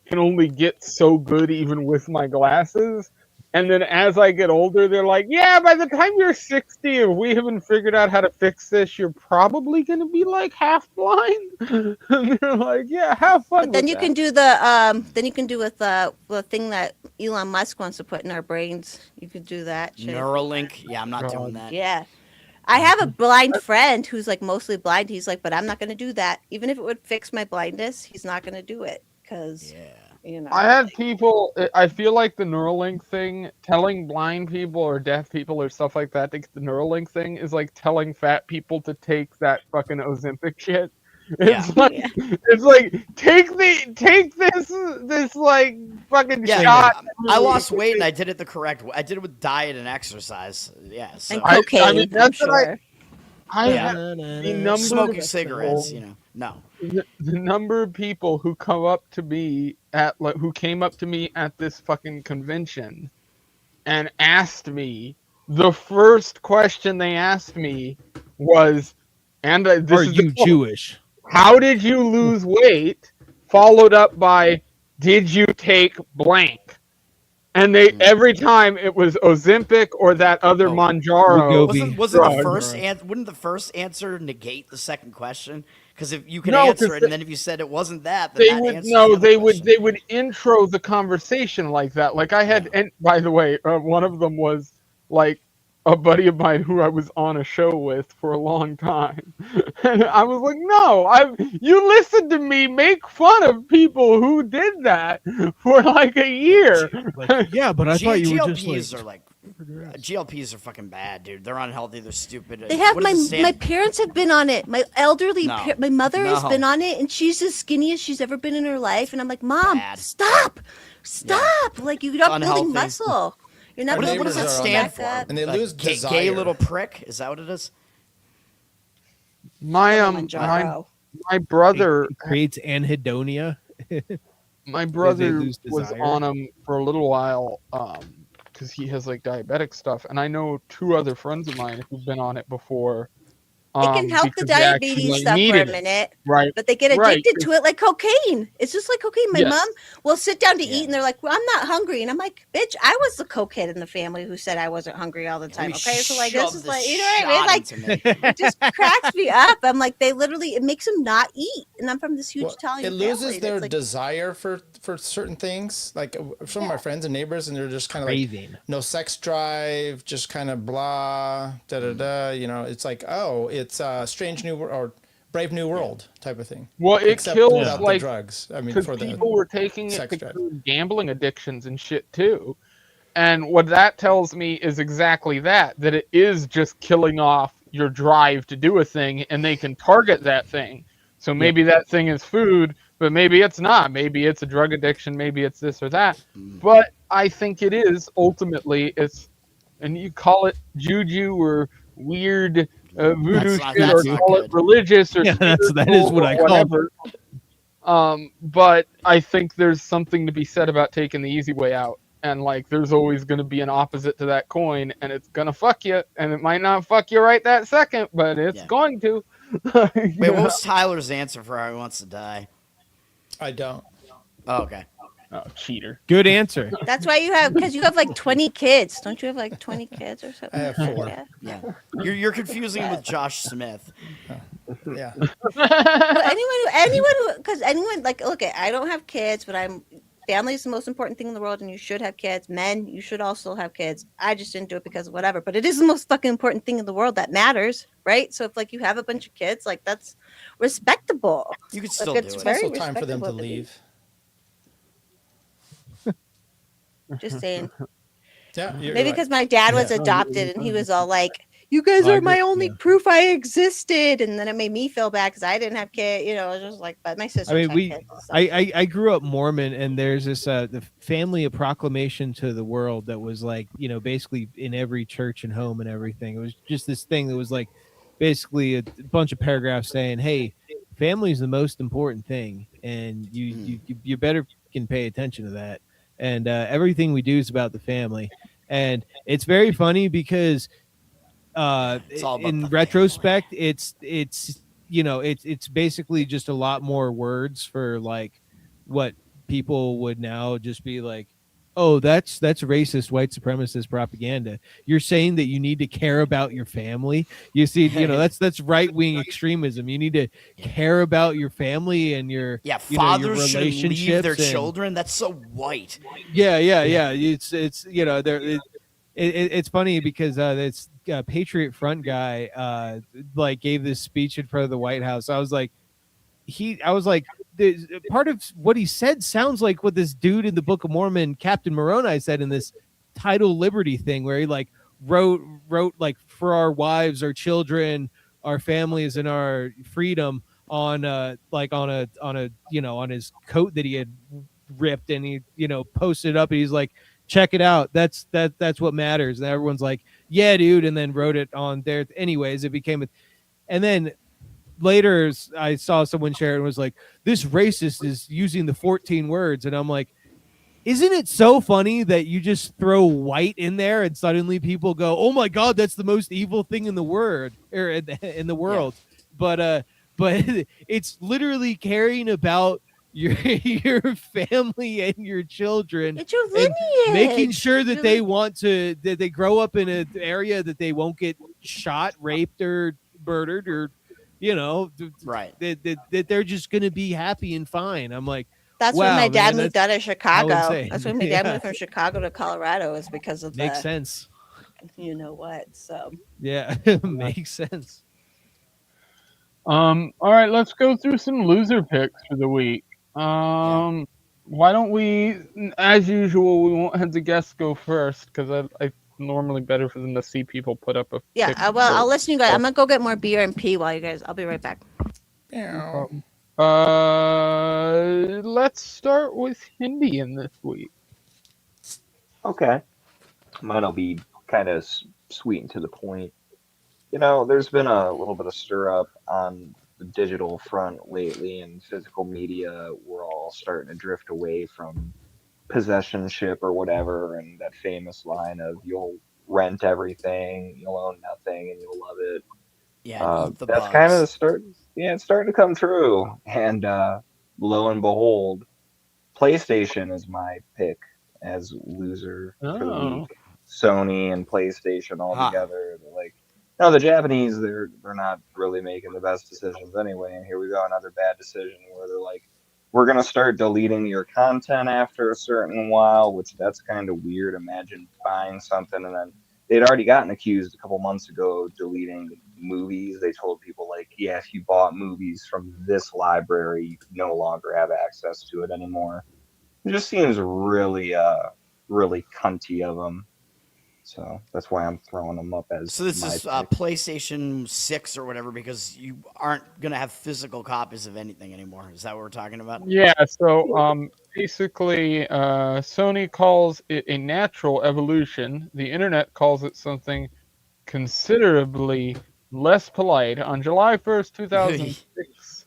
can only get so good even with my glasses. And then as I get older, they're like, yeah, by the time you're 60, if we haven't figured out how to fix this, you're probably going to be like half blind. And they're like, yeah, have fun. But then with you that. can do with the thing that Elon Musk wants to put in our brains. You could do that shit. Neuralink. Yeah, I'm not doing that. Yeah. I have a blind friend who's like mostly blind. He's like, but I'm not going to do that. Even if it would fix my blindness, he's not going to do it because, I had people, I feel like the Neuralink thing, telling blind people or deaf people or stuff like that, the Neuralink thing is like telling fat people to take that fucking Ozempic shit. It's like take this like fucking shot. I lost weight and I did it the correct way. I did it with diet and exercise. Yeah, so and cocaine. I mean, that's I'm what sure. the number smoking of cigarettes. people- No. the number of people who come up to me who came up to me at this fucking convention and asked me, the first question they asked me was, and this Are is the you quote, Jewish? how did you lose weight? Followed up by, did you take blank? And they every time it was Ozempic or that other Monjaro. Wegovy. Wouldn't the first answer negate the second question? Because if you can No, answer 'cause it, and then if you said it wasn't that, then They that would answers the other question. they would intro the conversation like that. Like I had, and by the way, one of them was like a buddy of mine who I was on a show with for a long time, and I was like, no, you listened to me make fun of people who did that for like a year. Like, yeah, but I thought you were just GLPs like. are like GLPs are fucking bad, dude. They're unhealthy. They're stupid. They have What does it stand- my parents have been on it. My elderly No. my mother has No. been on it, and she's as skinny as she's ever been in her life. And I'm like, Mom, Bad. stop! Like you're not Unhealthy. building muscle. You're not Our building What does it neighbors are on stand back for? up. And they Like, lose gay desire. little prick. Is that what it is? My Manjaro. my brother It creates anhedonia. my brother lose was desire. on him for a little while because he has like diabetic stuff, and I know two other friends of mine who've been on it before, It can help the because they actually diabetes like stuff for a needed it. minute, Right. but they get Right. addicted to it like cocaine. It's just like cocaine. My Yes. mom will sit down to Yeah. eat and they're like, well, I'm not hungry. And I'm like, bitch, I was the cokehead in the family who said I wasn't hungry all the Let time. me Okay. So like, this shove is this like, you know what I mean? shot Like, into me. it just cracks me up. I'm like, they literally, it makes them not eat. And I'm from this huge Well, Italian it loses family. their That's like, desire for certain things. Like some of my friends and neighbors, and they're just kind of like Craving. no sex drive, just kind of blah da da da. You know, it's like, oh, it's Strange New World or Brave New World type of thing. Well, it Except kills without the like drugs. I mean, because for the people were taking it sex to drive. cure gambling addictions and shit too. And what that tells me is exactly that it is just killing off your drive to do a thing, and they can target that thing. So maybe that thing is food, but maybe it's not. Maybe it's a drug addiction, maybe it's this or that. But I think it is ultimately and you call it juju or weird voodoo That's shit, or not call it good. religious or Yeah, that spiritual is what or I call it. whatever. But I think there's something to be said about taking the easy way out. And like, there's always going to be an opposite to that coin, and it's going to fuck you. And it might not fuck you right that second, but it's Yeah. going to. Wait, what was Tyler's answer for how he wants to die? I don't. Oh, okay. Oh, cheater. Good answer. that's why because you have like 20 kids. Don't you have like 20 kids or something? I have 4. Yeah. Yeah. You're confusing him with Josh Smith. Yeah. Well, anyone who, because anyone like, look, I don't have kids, but family is the most important thing in the world, and you should have kids. Men, you should also have kids. I just didn't do it because of whatever, but it is the most fucking important thing in the world that matters, right? So if like you have a bunch of kids, like that's respectable. You could Like, still do it's it. It's very also time for them to respectable do. leave. Just saying. Yeah. You're Maybe right. because my dad was Yeah. adopted, and he was all like, "You guys are my only proof I existed," and then it made me feel bad because I didn't have kids. You know, it was just like, but my sisters I mean, had kids. So. I grew up Mormon, and there's this the family of proclamation to the world that was like, basically in every church and home and everything. It was just this thing that was like basically a bunch of paragraphs saying, "Hey, family is the most important thing, and you better can pay attention to that." And everything we do is about the family, and it's very funny because It's all about in the retrospect, it's it's basically just a lot more words for like what people would now just be like, oh, that's racist white supremacist propaganda. You're saying that you need to care about your family. You see, that's right wing extremism. You need to care about your family and your Yeah, your fathers shouldn't leave relationships their and- children. That's so white. yeah. It's there. It's funny because this Patriot Front guy like gave this speech in front of the White House. I was like, part of what he said sounds like what this dude in the Book of Mormon, Captain Moroni, said in this title liberty thing, where he like wrote like, for our wives, our children, our families, and our freedom on like on a on his coat that he had ripped, and he posted it up, and he's like, check it out, that's what matters. And everyone's like, yeah dude, and then wrote it on there. Anyways, it became and then later I saw someone share it and was like, this racist is using the 14 words, and I'm like, isn't it so funny that you just throw white in there and suddenly people go, oh my god, that's the most evil thing in the word or in the world. But it's literally caring about your family and your children, It's your and lineage. making sure that they that they grow up in an area that they won't get shot, raped, or murdered, or Right. that they're just gonna be happy and fine. I'm like, That's wow, when my dad man, moved out of Chicago. insane. That's when my dad Yeah. moved from Chicago to Colorado, is because of makes the sense. you know what. So Yeah, makes sense. All right, let's go through some loser picks for the week. Why don't we, as usual, we won't have the guests go first because I normally better for them to see people put up a yeah, pick well, I'll first. listen to you guys. I'm gonna go get more beer and pee while you guys. I'll be right back. Let's start with Indian this week. Okay. Mine will be kind of sweet and to the point. There's been a little bit of stir up on the digital front lately, and physical media. We're all starting to drift away from possessionship or whatever, and that famous line of you'll rent everything, you'll own nothing, and you'll love it. Yeah, and eat the That's kind of the bugs. start. Yeah, it's starting to come true. And lo and behold, PlayStation is my pick as loser for the week. Oh. Sony and PlayStation all Huh. together. They're like, no, the Japanese, they're not really making the best decisions anyway. And here we go, another bad decision where they're like, we're gonna start deleting your content after a certain while, which that's kind of weird. Imagine buying something and then they'd already gotten accused a couple months ago of deleting movies. They told people like, yeah, if you bought movies from this library, you could no longer have access to it anymore. It just seems really cunty of them. So that's why I'm throwing them up as So this my is pick. PlayStation 6 or whatever because you aren't gonna have physical copies of anything anymore. Is that what we're talking about? Yeah, so basically, Sony calls it a natural evolution. The internet calls it something considerably less polite. On July 1st, 2006,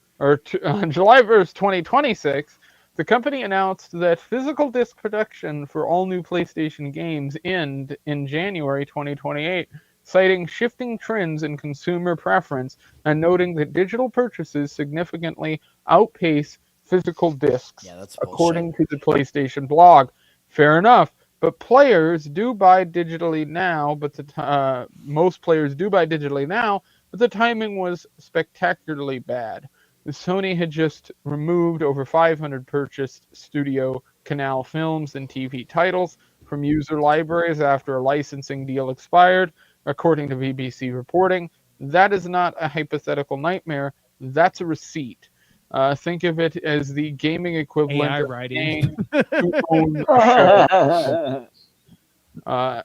on July 1st, 2026, the company announced that physical disc production for all new PlayStation games end in January 2028, citing shifting trends in consumer preference and noting that digital purchases significantly outpace physical discs, Yeah, that's bullshit. according to the PlayStation blog. Fair enough. But players do buy digitally now, but most players do buy digitally now, but the timing was spectacularly bad. Sony had just removed over 500 purchased Studio Canal films and TV titles from user libraries after a licensing deal expired, according to BBC reporting. That is not a hypothetical nightmare, that's a receipt. Think of it as the gaming equivalent AI of writing. paying to own a show. Uh,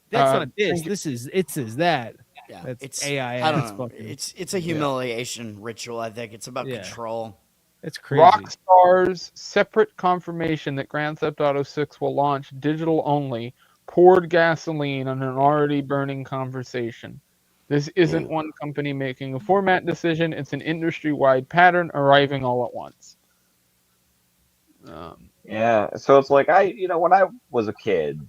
That's not this. think This is it's is that. Yeah, That's it's AI I don't ass know. fucking. It's a humiliation ritual. I think it's about Yeah. control. It's crazy. Rockstar's separate confirmation that Grand Theft Auto 6 will launch digital only poured gasoline on an already burning conversation. This isn't one company making a format decision, it's an industry wide pattern arriving all at once. Yeah, so it's like when I was a kid,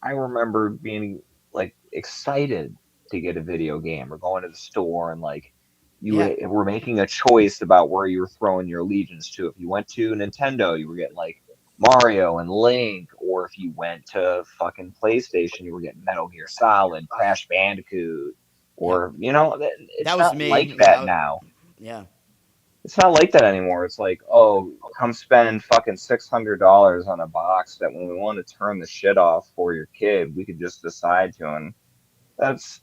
I remember being like excited to get a video game or going to the store and like Yeah, were making a choice about where you were throwing your allegiance to. If you went to Nintendo, you were getting like Mario and Link, or if you went to fucking PlayStation, you were getting Metal Gear Solid, Crash Bandicoot, yeah. or That it's was not like me. that now. Yeah. It's not like that anymore. It's like, oh, come spend fucking $600 on a box that when we want to turn the shit off for your kid, we could just decide to, and that's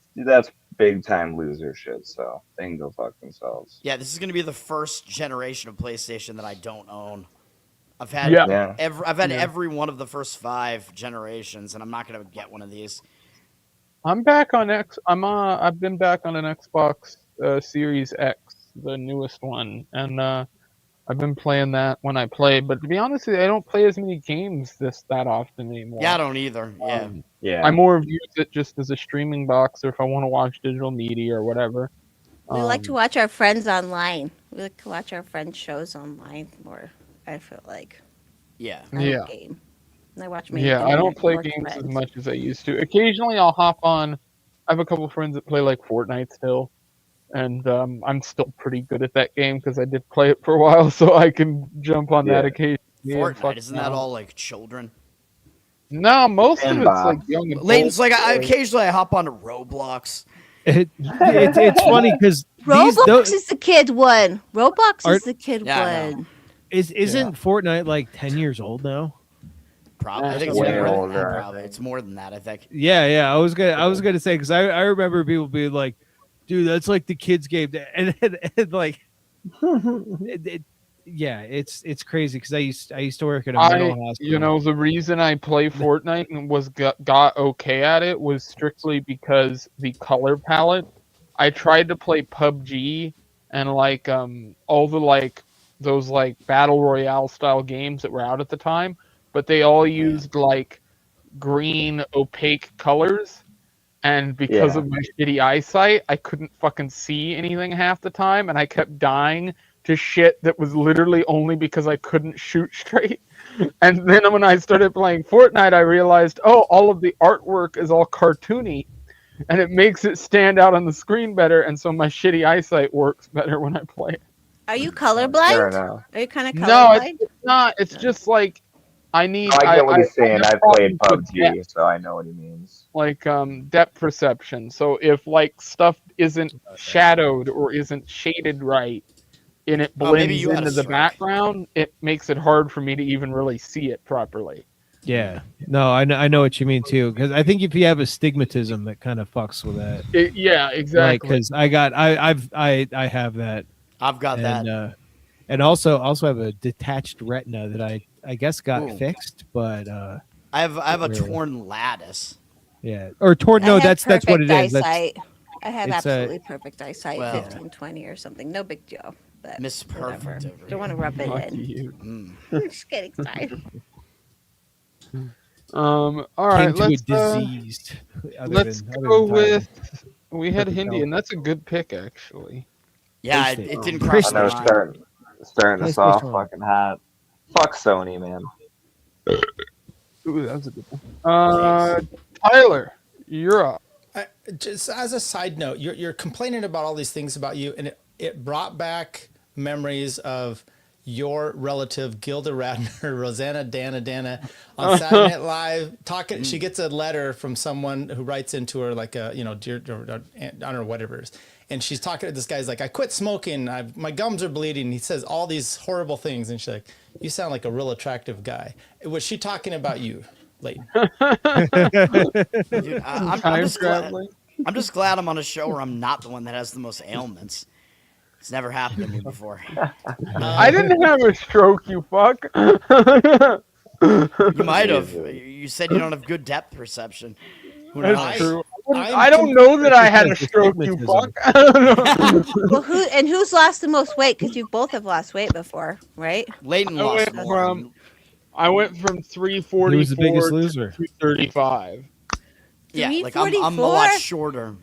big time loser shit. So they can go fuck themselves. Yeah, this is going to be the first generation of PlayStation that I don't own. I've had Yeah, Yeah, every one of the first 5 generations, and I'm not going to get one of these. I'm back on X. I've been back on an Xbox Series X, the newest one, and I've been playing that when I play. But to be honest with you, I don't play as many games that often anymore. Yeah, I don't either. Yeah. I yeah. more use it just as a streaming box, or if I want to watch digital media or whatever. We like to watch our friends online. We like to watch our friends' shows online more. I feel like Yeah. I Yeah. don't game. I watch my Yeah, I don't internet play more games as friends. much as I used to. Occasionally, I'll hop on. I have a couple friends that play like Fortnite still, and I'm still pretty good at that game because I did play it for a while, so I can jump on that Yeah. occasionally. and fuck Fortnite, isn't that around. all like children? No, most of And it's like Bob. young adults. Layton's like, occasionally I hop onto Roblox. It's funny because Roblox is the kid one. Roblox Are- is the kid Yeah, I know. one. isn't Fortnite like 10 years old now? Probably. I think it's Way more than older, that. I Probably. It's more than that. I think. Yeah. I was gonna say because I remember people being like, "Dude, that's like the kids' game," and like, yeah, it's crazy because I used to work at a mental hospital. The reason I play Fortnite and got okay at it was strictly because the color palette. I tried to play PUBG and like all the like those like battle royale style games that were out at the time, but they all used like green opaque colors. And because Yeah. of my shitty eyesight, I couldn't fucking see anything half the time, and I kept dying to shit that was literally only because I couldn't shoot straight. And then when I started playing Fortnite, I realized, oh, all of the artwork is all cartoony. and it makes it stand out on the screen better, and so my shitty eyesight works better when I play it. Are you Fair colorblind? enough. Are you kind of No, colorblind? it's not. It's just like I need. I get what he's saying. have I've played problems with depth, PUBG, so I know what he means. like depth perception. So if like stuff isn't shadowed or isn't shaded right, and it Oh, maybe blends you had a into the stroke. background, it makes it hard for me to even really see it properly. Yeah. No, I know what you mean too. Because I think if you have astigmatism, that kind of fucks with that. Yeah, exactly. Because I have that, I've got that. and also have a detached retina that I guess got Ooh. fixed, but I have a Yeah. torn lattice. yeah, or toward I no, have that's what it perfect is. That's, eyesight. I have it's absolutely perfect eyesight, Well. 15/20 or something. No big deal. But Miss whatever. Perfect over Don't want to rub it Lucky in. you. I'm just kidding. Sorry. All came right, to a let's diseased. let's other go than with. We had Perfect Hindi, health. and that's a good pick actually. Yeah, Tasty. it didn't I cross know, my Appreciate mind. starting us PlayStation off one. fucking hot. Fuck Sony, man. Ooh, that was a good one. Tyler, you're up. Just as a side note, you're complaining about all these things about you, and it brought back memories of your relative Gilda Radner, Rosanna Dana on Saturday Night Live talking. She gets a letter from someone who writes into her like a dear I don't know whatever it is, and she's talking to this guy's like, I quit smoking, my gums are bleeding. He says all these horrible things, and she's like, you sound like a real attractive guy. Was she talking about you, Leighton? Dude, I'm Time just glad. traveling. I'm just glad I'm on a show where I'm not the one that has the most ailments. It's never happened to me before. I didn't have a stroke, you fuck. You might have. Jesus. You said you don't have good depth perception. Who knows? That's true. I'm I don't know that I had a stroke, you Astigmatism. fuck. I don't know. Well, who's lost the most weight? Because you both have lost weight before, right? Leighton I lost went more. from- I went from He 344 was the biggest to loser. 235. Yeah, like I'm a lot 344? shorter.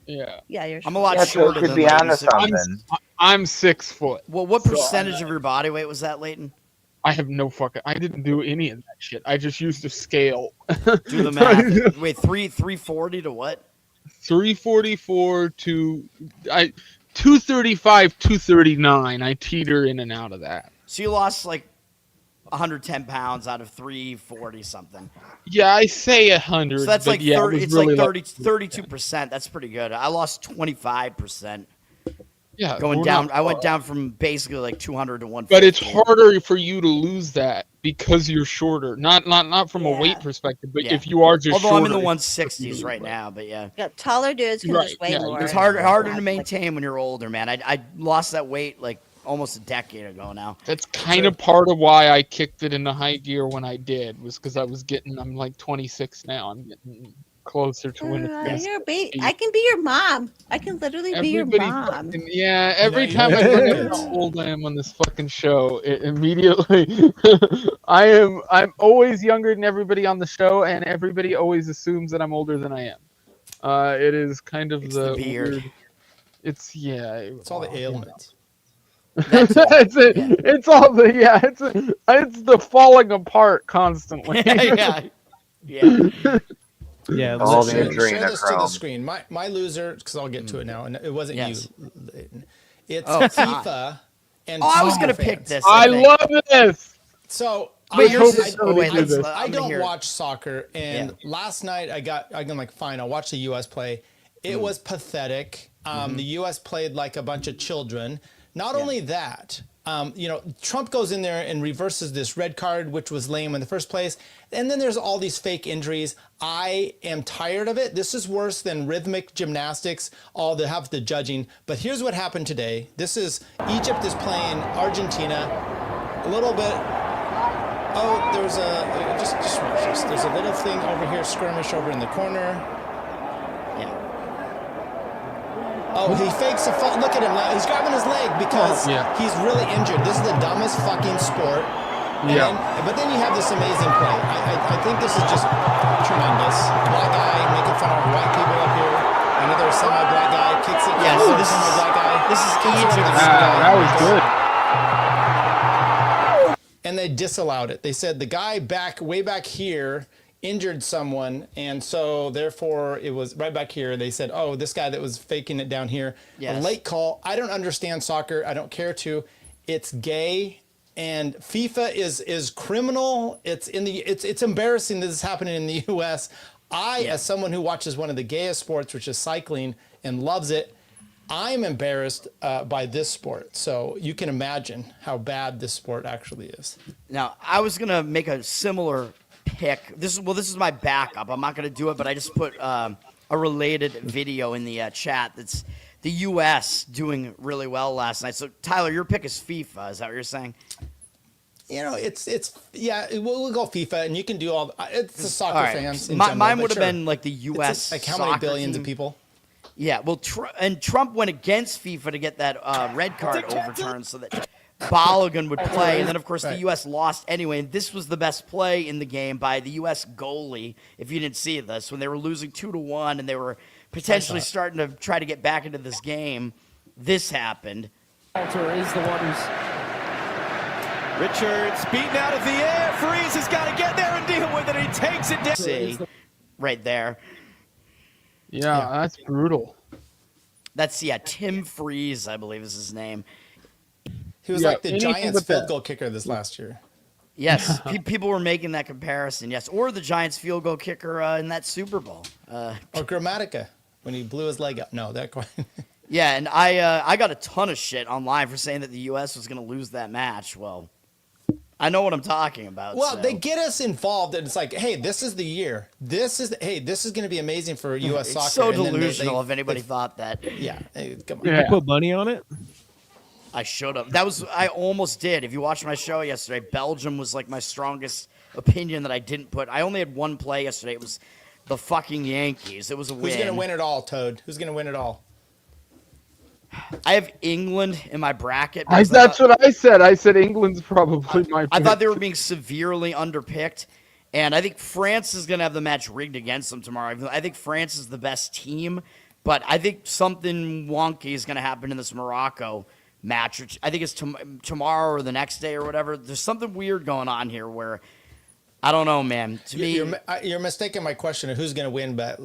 Yeah, Yeah, you're. I'm a lot Yeah, shorter could than be Leighton. onto So- something. I'm 6 foot. Well, what percentage of your body weight was that, Leighton? I have no fucking. I didn't do any of that shit. I just used a scale. Do the math. Wait, 340 to what? 344 to 235, 239. I teeter in and out of that. So you lost like 110 pounds out of 340 something. Yeah, I say 100. So that's but like yeah, 30. it was It's really like 32%. That's pretty good. I lost 25%. yeah, Going we're down, not I went far. down from basically like 200 to 150. But it's harder for you to lose that because you're shorter. Not from a Yeah. weight perspective, but Yeah. if you are just Although shorter. I'm in the 160s right now, but yeah. Yeah, taller dudes can Right, just weigh yeah, more. It's harder to Like- maintain when you're older, man. I lost that weight like almost a decade ago now. That's kind of part of why I kicked it into high gear when I did, was because I'm like 26 now. I'm getting closer to when it's gonna You're a baby. be. I can be your mom. I can literally be your Everybody mom. fucking- yeah, every No, time I you're look at not. how old I am on this fucking show, it immediately I'm always younger than everybody on the show, and everybody always assumes that I'm older than I am. It is kind of It's the the beard. weird. It's It's all the ailments. That's It's it. Yeah. It's all the it's the falling apart constantly. yeah. Yeah. Yeah, All let's- the Share this to the adrenochrome. screen. My loser, because I'll get to it now, and it wasn't Yes. you, Leighton. It's Oh, it's not. FIFA and Oh, I was soccer gonna pick fans. this. I think. love this. So Wait, I, yours I, is. Oh, wait, I- let's, I I'm gonna don't hear it. watch soccer, and Yeah. last night I'm like, fine, I'll watch the U.S. play. It was pathetic. The U.S. played like a bunch of children. Not only that, Trump goes in there and reverses this red card, which was lame in the first place. And then there's all these fake injuries. I am tired of it. This is worse than rhythmic gymnastics, all the have the judging. But here's what happened today. This is Egypt is playing Argentina. A little bit. Oh, there's just watch this. There's a little thing over here, skirmish over in the corner. Yeah. Oh, he fakes a fall. Look at him now. He's grabbing his leg because Yeah. he's really injured. This is the dumbest fucking sport. And Yeah. but then you have this amazing play. I think this is just tremendous. Black guy making fun of white people up here. Another semi-black guy kicks it. Yeah, Another so this is- semi-black guy. this is kicks it Egypt. over the guy. That was good. And they disallowed it. They said the guy way back here injured someone, and so therefore it was right back here. They said, "Oh, this guy that was faking it down here, a Yes. late call." I don't understand soccer. I don't care to. It's gay, and FIFA is criminal. It's embarrassing that this is happening in the U.S. As someone who watches one of the gayest sports, which is cycling, and loves it, I'm embarrassed by this sport. So you can imagine how bad this sport actually is. Now, I was gonna make a similar pick. This is my backup. I'm not gonna do it, but I just put a related video in the chat. That's the U.S. doing really well last night. So, Tyler, your pick is FIFA. Is that what you're saying? You know, it's yeah. We'll go FIFA, and you can do all. It's the soccer All right. fans. In Mine general, would but have sure. been like the U.S. Like how many soccer billions team. of people? Yeah, well, and Trump went against FIFA to get that red card overturned so that Balogun would play. And then, of course, the Right. U.S. lost anyway. And this was the best play in the game by the U.S. goalie, if you didn't see this, when they were losing 2-1 and they were potentially starting to try to get back into this game. This happened. Walter is the one who's... Richards beaten out of the air. Freeze has got to get there and deal with it. He takes it down. See, right there. Yeah, that's brutal. That's, Tim Freeze, I believe is his name. He was Yeah, like the anything Giants but field that. goal kicker this last year. Yes, people were making that comparison, yes. Or the Giants field goal kicker in that Super Bowl. Or Grammatica when he blew his leg up. No, that quite. Yeah, and I got a ton of shit online for saying that the U.S. was going to lose that match. Well, I know what I'm talking about. Well, so. they get us involved, and it's like, hey, this is the year. This is going to be amazing for U.S. It's soccer. so And then delusional if anybody thought that. Yeah, hey, come on. Yeah. You put money on it? I should have. I almost did. If you watched my show yesterday, Belgium was like my strongest opinion that I didn't put. I only had one play yesterday. It was the fucking Yankees. It was a win. Who's going to win it all, Toad? Who's going to win it all? I have England in my bracket. That's what I said. I said England's probably my pick. I thought they were being severely underpicked, and I think France is going to have the match rigged against them tomorrow. I think France is the best team, but I think something wonky is going to happen in this Morocco match, which I think it's tomorrow or the next day or whatever. There's something weird going on here where I don't know, man. To me, You're mistaking my question of who's going to win, but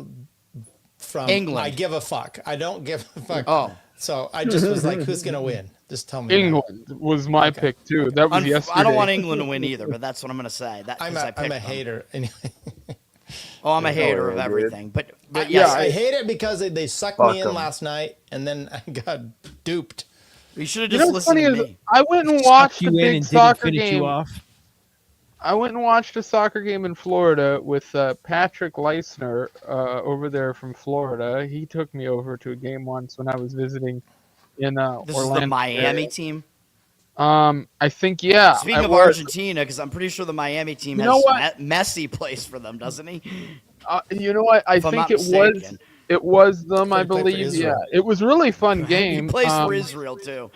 from England. I give a fuck. I don't give a fuck. Oh. So I just was like, who's going to win? Just tell me. England was my pick too. That was yesterday. I don't want England to win either, but that's what I'm going to say. I'm a hater. Anyway. Oh, I'm a hater of dude. everything. But Yes, yes, I hate it because they sucked Fuck me in 'em. last night, and then I got duped. you should have You just know what's listened funny to is me. I went and Sucked watched you the in big and didn't soccer finish game. you off? I went and watched a soccer game in Florida with Patrick Leisner over there from Florida. He took me over to a game once when I was visiting in This Orlando. is the Miami area. team. I think yeah. Speaking I of was. Argentina, because I'm pretty sure the Miami team You know has what? Messi plays for them, doesn't he? You know what? I If I'm think not it was. mistaken. It was them, I He played for believe. Yeah, Israel. it was really fun game. He plays for Israel too.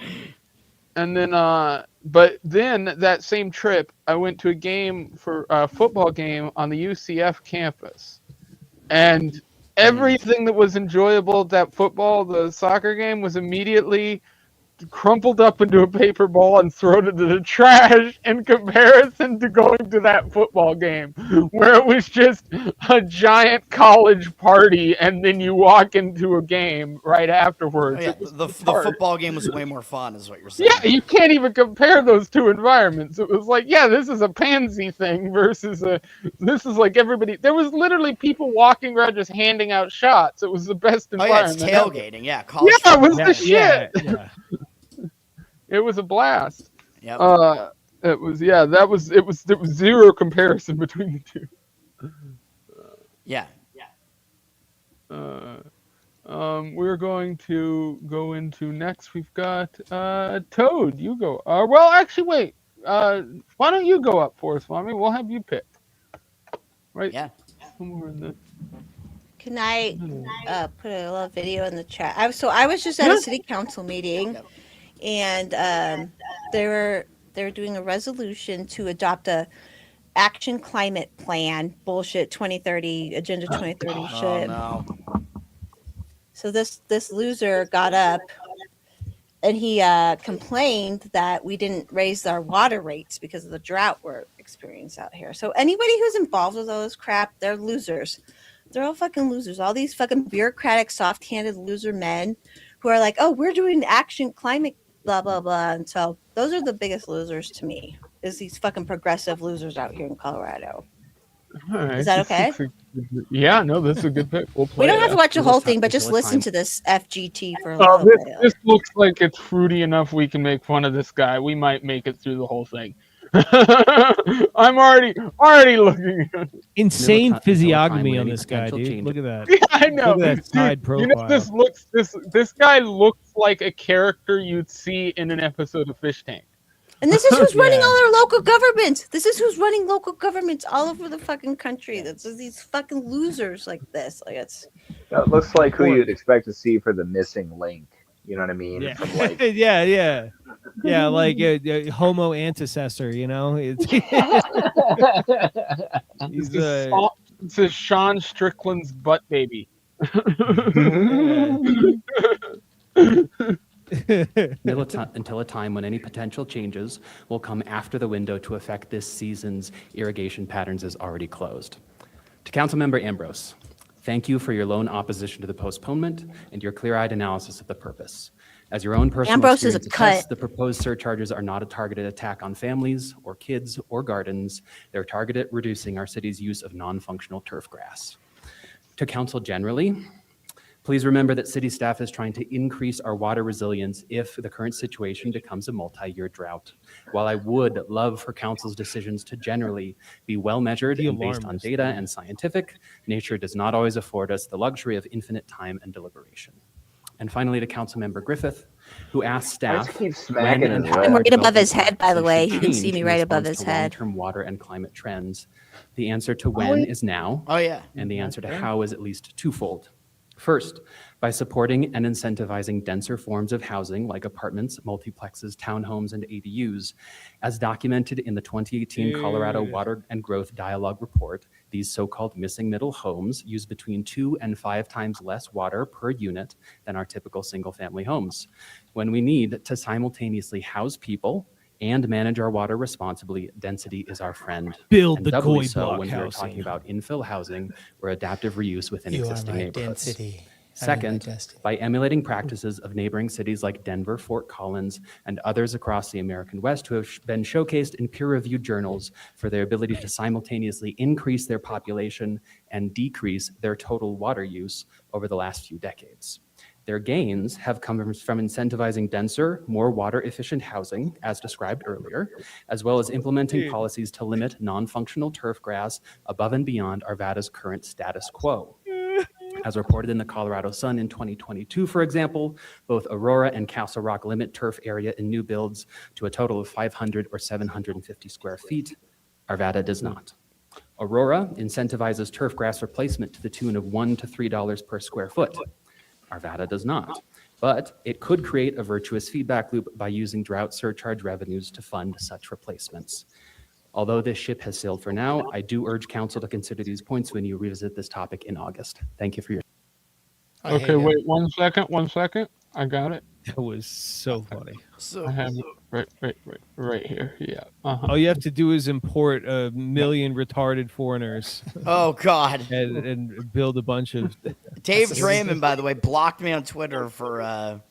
And then, but then that same trip, I went to a game for a football game on the UCF campus, and everything that was enjoyable at that the soccer game, was immediately crumpled up into a paper ball and thrown into the trash in comparison to going to that football game where it was just a giant college party and then you walk into a game right afterwards. Oh, yeah, It was the bizarre. football game was way more fun, is what you're saying. Yeah, you can't even compare those two environments. It was like, yeah, this is a pansy thing versus this is like everybody. There was literally people walking around just handing out shots. It was the best Oh yeah, environment. it's ever. tailgating. Yeah, college. Yeah, it was football. the shit. Yeah. It was a blast. Yep. It was it was there was zero comparison between the two. Yeah. We're going to go into next. We've got Toad. You go. Well, actually, wait. Why don't you go up for us, Swami? We'll have you pick. Right. Yeah. Somewhere in the. Can I put a little video in the chat? I was just at a city council meeting, Yep. and they were doing a resolution to adopt a action climate plan bullshit 2030 agenda 2030 Oh shit. no. So this loser got up and he complained that we didn't raise our water rates because of the drought we're experience out here. So anybody who's involved with all this crap, they're losers. They're all fucking losers. All these fucking bureaucratic, soft-handed loser men who are like, oh, we're doing action climate, blah, blah, blah. And so those are the biggest losers to me, is these fucking progressive losers out here in Colorado. All right, Is that this okay? looks like a good- yeah, no, this is a good pick. We'll play We don't it have to out. watch the Until whole it's ti- thing, but just until it's listen time. to this FGT for a Oh, little this, bit. this looks like it's fruity enough we can make fun of this guy. We might make it through the whole thing. I'm already looking at it. Insane Until a time physiognomy when on any this guy, potential dude. change- Look at that. Yeah, I know. Look at that side Dude, you know, profile. this guy looks like a character you'd see in an episode of Fish Tank. And this is who's running Yeah. all our local governments. This is who's running local governments all over the fucking country. That's these fucking losers like this. Like it's That looks like who you'd expect to see for the missing link. You know what I mean? Yeah, From like, yeah, like a homo antecessor. You know, it's, he's This is Sean Strickland's butt baby. Until a time when any potential changes will come after the window to affect this season's irrigation patterns is already closed. To Councilmember Ambrose, thank you for your lone opposition to the postponement and your clear-eyed analysis of the purpose. As your own personal Ambrose is a experience attests, cut. the proposed surcharges are not a targeted attack on families or kids or gardens. They're targeted at reducing our city's use of non-functional turf grass. To council generally, please remember that city staff is trying to increase our water resilience if the current situation becomes a multi-year drought. While I would love for council's decisions to generally be well-measured The and based on alarmist. data and scientific, nature does not always afford us the luxury of infinite time and deliberation. And finally, to Councilmember Griffith, who asked I just staff keep smacking when and his how leg. I'm our right above his development head, by the policy way. should You can see change me in right above response his to head. long-term water and climate trends. The answer to when is now, Oh yeah. and the answer to how is at least twofold. First, by supporting and incentivizing denser forms of housing like apartments, multiplexes, townhomes, and ADUs. As documented in the 2018 Colorado Water and Growth Dialogue Report, these so-called missing middle homes use between 2 and 5 times less water per unit than our typical single-family homes. When we need to simultaneously house people and manage our water responsibly, density is our friend. Build And the doubly koi so block when we're housing. talking about infill housing or adaptive reuse within You are existing my neighborhoods. density. Second, by emulating practices of neighboring cities like Denver, Fort Collins, and others across the American West who have been showcased in peer-reviewed journals for their ability to simultaneously increase their population and decrease their total water use over the last few decades. Their gains have come from incentivizing denser, more water-efficient housing, as described earlier, as well as implementing policies to limit non-functional turf grass above and beyond Arvada's current status quo. As reported in the Colorado Sun in 2022, for example, both Aurora and Castle Rock limit turf area in new builds to a total of 500 or 750 square feet. Arvada does not. Aurora incentivizes turf grass replacement to the tune of $1 to $3 per square foot. Arvada does not, but it could create a virtuous feedback loop by using drought surcharge revenues to fund such replacements. Although this ship has sailed for now, I do urge council to consider these points when you revisit this topic in August. Thank you for your I hate Okay, him. wait 1 second. I got it. That was so funny. So I have it right here. Yeah. All you have to do is import a million retarded foreigners oh god. and build a bunch of. Dave Draymond, by the way, blocked me on Twitter for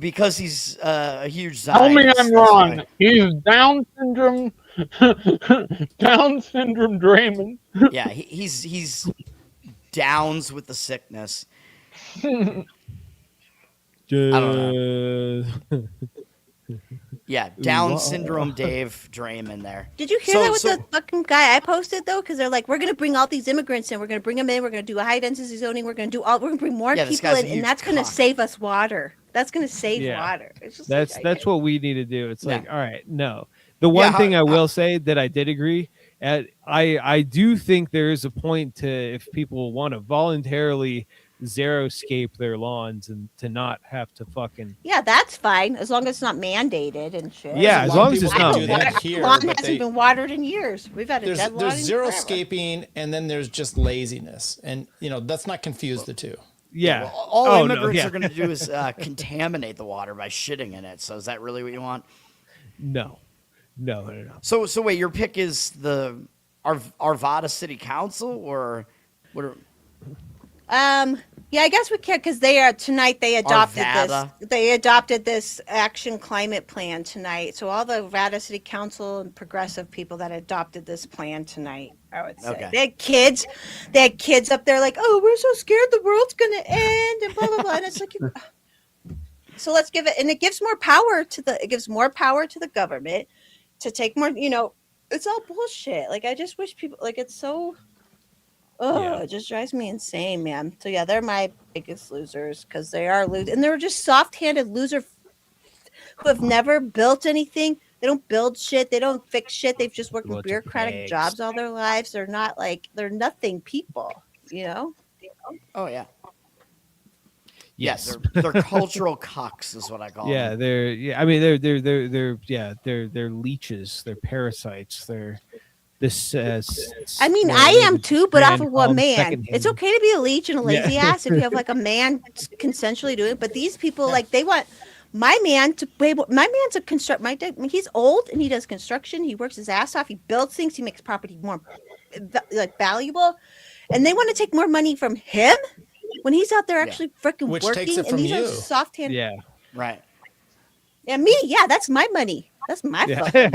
because he's a huge Tell me Zionist, I'm that's wrong. why. He's Down syndrome. Down syndrome Draymond. Yeah, he's downs with the sickness. Yeah, Down syndrome Dave Draymond there. Did you hear So- that with so- the fucking guy I posted though? Because they're like, we're gonna bring all these immigrants in, we're gonna bring them in, we're gonna do a high density zoning, we're gonna bring more Yeah, this people guy's in, a and huge that's gonna cock. save us water. That's gonna save Yeah. water. It's just That's like, that's what we need to do. It's like, Yeah. all right, no. The one Yeah, thing I how- will say that I did agree at, I do think there is a point to if people want to voluntarily xeriscape their lawns and to not have to fucking yeah, that's fine as long as it's not mandated and shit. Yeah, There's as a lot long of as it's people not that do that here, lawn but hasn't been watered in years. We've had a dead lawn. there's in zero forever. scaping, and then there's just laziness, and let's not confuse the two. yeah. Well, all Oh, no, immigrants yeah. are going to do is contaminate the water by shitting in it. So is that really what you want? No. No. So wait, your pick is the Arvada City Council, or what? Yeah, I guess we can because they are tonight. They adopted Arvada. this. They adopted this action climate plan tonight. So all the Nevada City Council and progressive people that adopted this plan tonight, I would say Okay. they had kids. They had kids up there like, oh, we're so scared the world's gonna end and blah blah blah. And it's like, so let's give it, and it gives more power to the. It gives more power to the government to take more. It's all bullshit. Like I just wish people like it's so. Oh, Yeah. it just drives me insane, man. So yeah, they're my biggest losers because they are losers, and they're just soft-handed loser who have never built anything. They don't build shit. They don't fix shit. They've just worked in Bunch of bureaucratic pigs. jobs all their lives. They're not like they're nothing people. Oh yeah. Yes. They're cultural cucks is what I call Yeah, them. they're yeah. I mean, they're leeches. They're parasites. They're this. I mean, I am too, but off of what man? It's okay to be a leech and a lazy ass if you have like a man consensually doing it. But these people, like, they want my man to pay. My man's a construct. My dad, he's old and he does construction. He works his ass off. He builds things. He makes property more like valuable, and they want to take more money from him when he's out there actually freaking Which working. takes it and from these are you. soft-handed. Yeah. Right. Yeah, me. Yeah, that's my money. That's my Yeah. fucking.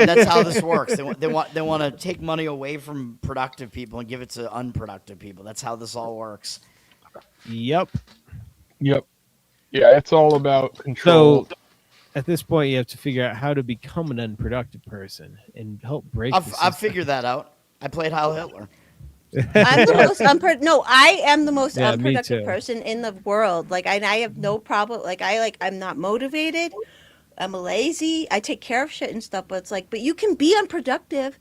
That's how this works. They want to take money away from productive people and give it to unproductive people. That's how this all works. Yep. Yep. Yeah, it's all about control. So at this point, you have to figure out how to become an unproductive person and help break. I've figured that out. I played Heil Hitler. I'm the most I am the most Yeah, me unproductive too. person in the world. Like I have no problem. I'm not motivated. I'm lazy. I take care of shit and stuff, but it's like, but you can be unproductive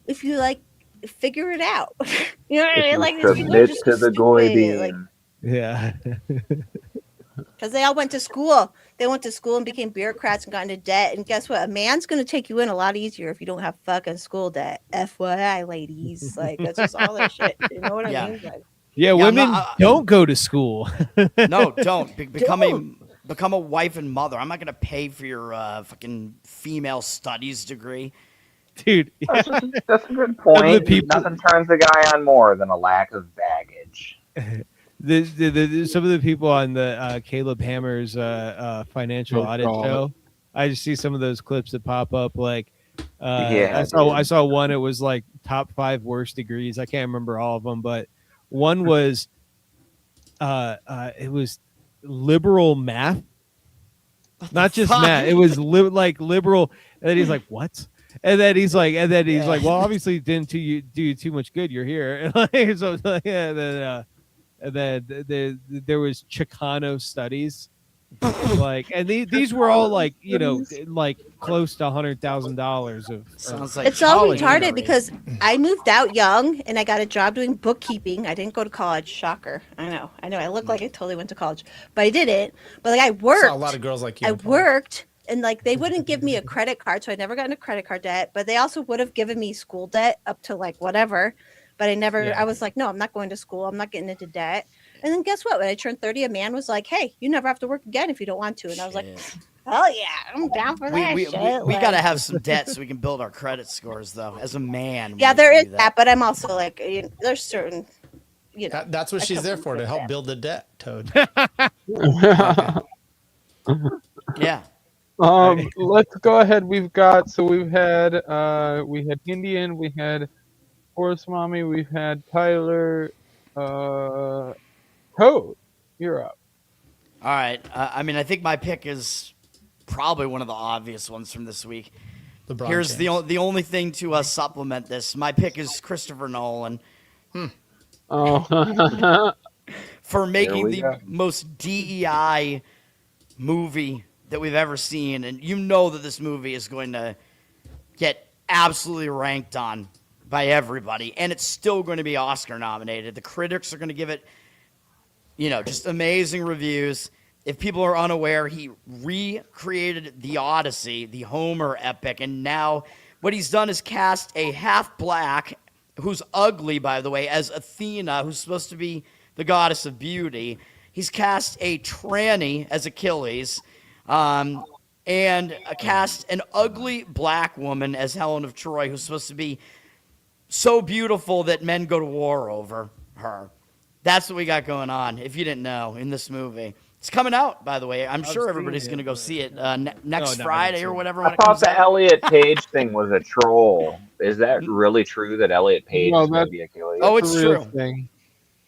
if you like figure it out. You know what I If mean? you Like these people are submit just to the stupid. goy bean. Like, Yeah. because they all went to school. They went to school and became bureaucrats and got into debt. And guess what? A man's going to take you in a lot easier if you don't have fucking school debt. FYI, ladies. Like, that's just all that shit. You know what Yeah. I mean? Like, Yeah. I'm Women not- don't go to school. No, don't become a wife and mother. I'm not gonna pay for your fucking female studies degree. Dude. That's a good point. people- Nothing turns a guy on more than a lack of baggage. Some of the people on the Caleb Hammer's financial Oh, audit God. show, I just see some of those clips that pop up. Like, Yeah, I saw one. It was like top 5 worst degrees. I can't remember all of them, but one was, it was liberal math, not just math. It was like liberal. And then he's like, what? And then he's like, well, obviously didn't do too much good. You're here. So yeah, and then there was Chicano studies, like, and these were all like, like close to $100,000 of. Sounds like it's all college retarded degree. because I moved out young and I got a job doing bookkeeping. I didn't go to college. Shocker. I know. I look like I totally went to college, but I didn't. But like I worked. Saw a lot of girls like you. I in college. worked and like they wouldn't give me a credit card, so I never got into credit card debt. But they also would have given me school debt up to like whatever. But I never. Yeah. I was like, no, I'm not going to school. I'm not getting into debt. And then guess what? When I turned 30, a man was like, hey, you never have to work again if you don't want to. And I was like, hell yeah, I'm down for that we shit. we Like, gotta have some debt so we can build our credit scores, though. As a man, we yeah, need there to is do that, but I'm also like, there's certain, That's what I she's come there from for, to good help debt. build the debt, Toad. Yeah. Let's go ahead. We had Indian, we had Horse Mommy, we've had Tyler, Toad. You're up. All right. I mean, I think my pick is probably one of the obvious ones from this week. LeBron Here's James. the only thing to supplement this. My pick is Christopher Nolan Oh, for making we the go. most DEI movie that we've ever seen, and you know that this movie is going to get absolutely ranked on by everybody, and it's still going to be Oscar nominated. The critics are going to give it, just amazing reviews. If people are unaware, he recreated the Odyssey, the Homer epic, and now what he's done is cast a half-black, who's ugly, by the way, as Athena, who's supposed to be the goddess of beauty. He's cast a tranny as Achilles. and cast an ugly black woman as Helen of Troy, who's supposed to be so beautiful that men go to war over her. That's what we got going on, if you didn't know, in this movie. It's coming out, by the way. I'm sure everybody's going to go see it next Friday or whatever when I it thought comes the out. Elliot Page thing was a troll. Is that really true that Elliot Page No, is going that- to be a killer? Oh, It's it's a real true. thing.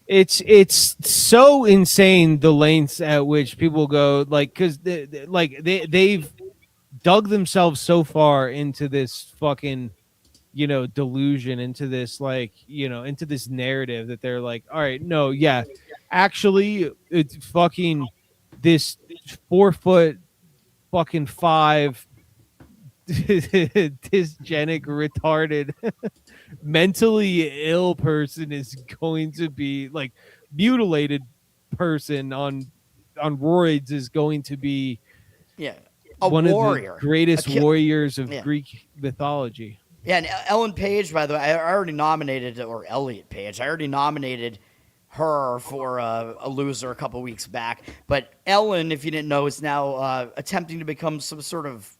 It's so insane the lengths at which people go, like, because they've dug themselves so far into this fucking delusion, into this into this narrative that they're like, all right, no, yeah, actually it's fucking this 4 foot fucking 5 dysgenic retarded mentally ill person is going to be like mutilated person on roids is going to be Yeah. A one warrior. of the greatest warriors of Yeah. Greek mythology. Yeah, and Ellen Page, by the way, I already nominated, or Elliot Page, I already nominated her for a loser a couple weeks back. But Ellen, if you didn't know, is now attempting to become some sort of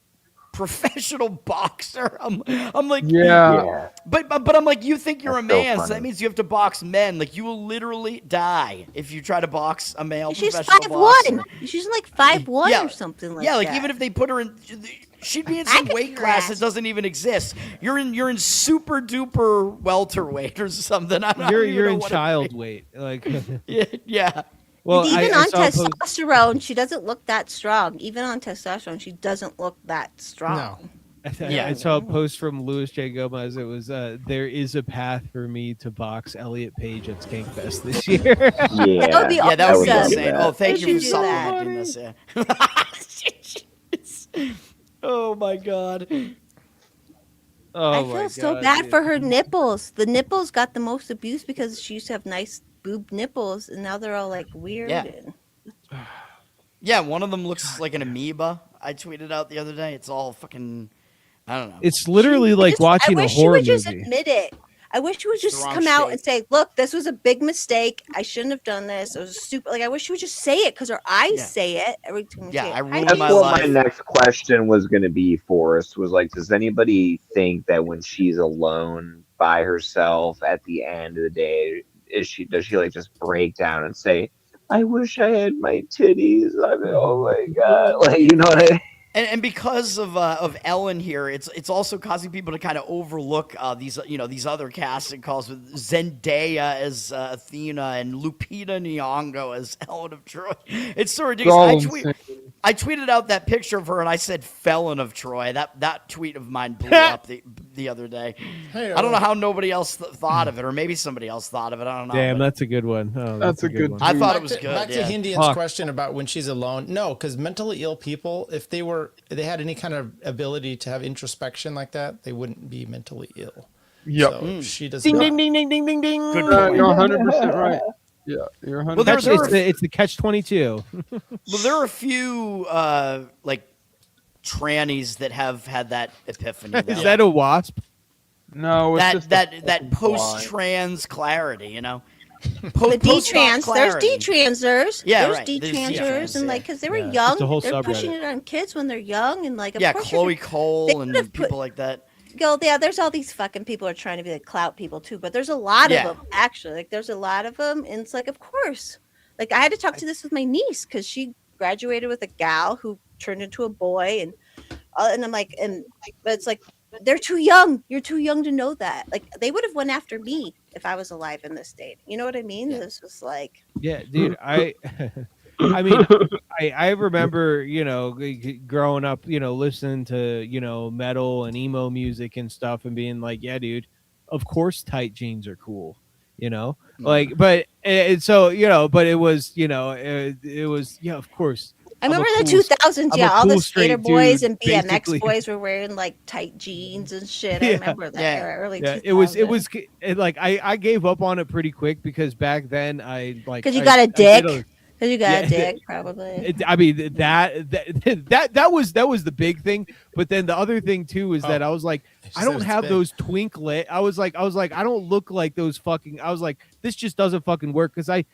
professional boxer. I'm like, Yeah. Yeah. but I'm like, you think you're That's a so man, so funny. that means you have to box men. Like, you will literally die if you try to box a male She's professional 5'1". boxer. She's like 5'1" Yeah. or something like Yeah, like that. even if they put her in, she'd be in I some could weight class that grasp. doesn't even exist. You're in super duper welterweight or something. I don't You're even know in what it child means. weight, like Yeah. well, And even I on saw a post- testosterone, she doesn't look that strong. Even on testosterone, she doesn't look that strong. Yeah. I saw a post from Louis J. Gomez. It was there is a path for me to box Elliot Page at Skankfest this year. Yeah. That would be Yeah, that would be love awesome. insane. that. Oh, thank They you for should do that. supplementing this. Yeah. Oh my god. Oh I my feel so God, bad dude. for her nipples. The nipples got the most abuse because she used to have nice boob nipples, and now they're all like weird. Yeah. And Yeah, one of them looks like an amoeba. I tweeted out the other day. It's all fucking, I don't know. It's literally I like just- watching I a wish horror she would just movie. admit it. I wish she would the just wrong come out shape. and say, "Look, this was a big mistake. I shouldn't have done this. It was stupid." Like I wish she would just say it because her eyes Yeah. say it every time. we Yeah, say it. I Hi, ruined That's my James. what life. my next question was going to be, Forrest, was like, does anybody think that when she's alone by herself at the end of the day, does she like just break down and say, I wish I had my titties? I mean, oh my God. Like, you know what I mean? And because of Ellen here, it's also causing people to kind of overlook these these other casting calls with Zendaya as Athena and Lupita Nyong'o as Helen of Troy. It's so ridiculous. all I tweeted out that picture of her and I said "Felon of Troy." That tweet of mine blew up the other day. I don't know how nobody else thought of it, or maybe somebody else thought of it. I don't know. Damn, but that's a good one. Oh, That's a good one. I thought Back it was to, good. Back to Yeah. Hindian's Fuck. question about when she's alone. No, because mentally ill people, if they had any kind of ability to have introspection like that, they wouldn't be mentally ill. Yep. So she does Ding not. ding ding ding ding ding ding. Good point. You're 100% right. Yeah, you're 100%. Well, there- Catch, there it's, are- the, it's the catch 22. Well, there are a few like trannies that have had that epiphany. Is though. that a wasp? No, it's that just that post-trans clarity, you know? The Post-op D-trans, there's clarity. D-transers. Yeah, there's right. There's D-transers, D-trans, and yeah. like, because they were Yeah, young, it's a whole they're pushing subreddit. it on kids when they're young, and like, of Yeah, course Chloe they Cole and could've people put- like that. go, yeah, there's all these fucking people are trying to be like clout people too, but there's a lot Yeah. of them actually. Like, there's a lot of them, and it's like, of course. Like, I had to talk to this with my niece because she graduated with a gal who turned into a boy, and I'm like, but it's like, they're too young. You're too young to know that. Like, they would have went after me if I was alive in this state. You know what I mean? Yeah. This was like, Yeah, dude. I mean, I remember, growing up, listening to, metal and emo music and stuff and being like, yeah, dude, of course tight jeans are cool, like, but but it was, it was, yeah, of course. I I'm a remember the cool- 2000s. I'm Yeah, a all the cool skater straight boys dude, and BMX basically. boys were wearing like tight jeans and shit. I Yeah. remember that Yeah. era, early Yeah, 2000s. like I gave up on it pretty quick because back then I like Because you I- got I a did dick. Because you got a Yeah. dick, probably. I mean that was the big thing, but then the other thing too is that I was like, I said don't it's have big. those twink lit. I was like, I don't look like those fucking. I was like, this just doesn't fucking work because I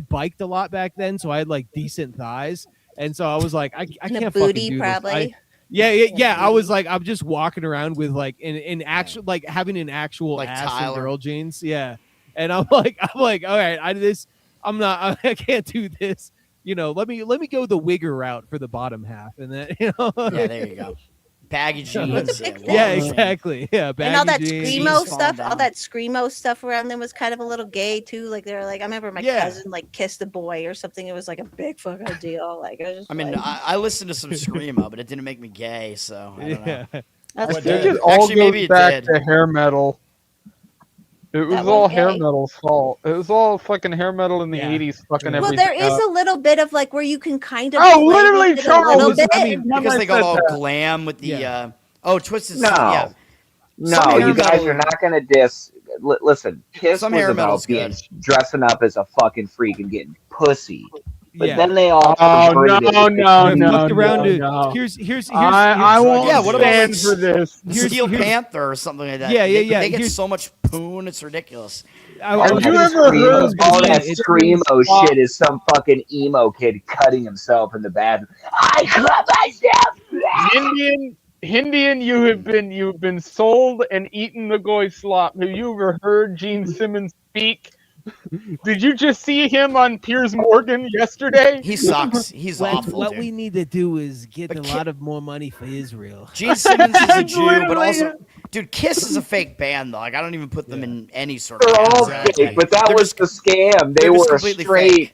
biked a lot back then, so I had like decent thighs, and so I was like, I And a can't booty, fucking do probably. this. Yeah. I was like, I'm just walking around with like an actual, like having an actual Like ass and Tyler. girl jeans. Yeah, and I'm like, all right, I'm not, I can't do this. Let me go the wigger route for the bottom half, and then Yeah, there you go. Baggy jeans. big Yeah, thing. yeah, walking around. exactly. Yeah, And all that baggy jeans. screamo Jeans falling stuff, all down. that screamo stuff around them was kind of a little gay too. Like they were like, I remember my Yeah. cousin like kissed a boy or something. It was like a big fucking deal. Like I was just I mean, like, I listened to some screamo, but it didn't make me gay, so I don't know. Yeah. that's What I think did? it all Actually, maybe goes it back did. to hair metal. It was That all was hair gay. metal's fault. It was all fucking hair metal in the Yeah. 80s fucking Yeah. well, everything there is up. a little bit of like where you can kind of Oh, play literally, with it a little Charles! bit. I mean, Because they got said all that. glam with the Yeah. Twisted No. Sister. Yeah, No, Some hair you guys metal- are not gonna diss. Listen, Kiss Some was hair metal's about being good. dressing up as a fucking freak and getting pussy. But Yeah. then they all Oh, perverted it. no, to no, Yeah, no, flipped around no, to no. here's I won't Yeah, what about, stand like, for this. the Here's- Steel here's- Panther or something like that. Yeah, yeah, They, yeah, They get here's- so much poon, it's ridiculous. I All was you gonna that ever say- heard screamo, of all that it's- screamo shit is some fucking emo kid cutting himself in the bathroom. I cut myself. Hindian, you've been sold and eaten the goy slop. Have you ever heard Gene Simmons speak? Did you just see him on Piers Morgan yesterday? He sucks. He's awful, what dude. we need to do is get But a lot of more money for Israel. Gene Simmons is a That's Jew, but literally also, it. dude, Kiss is a fake band, though. Like, I don't even put them in any sort of They're all category. fake, but that They're was just- the scam. They they're just were completely straight.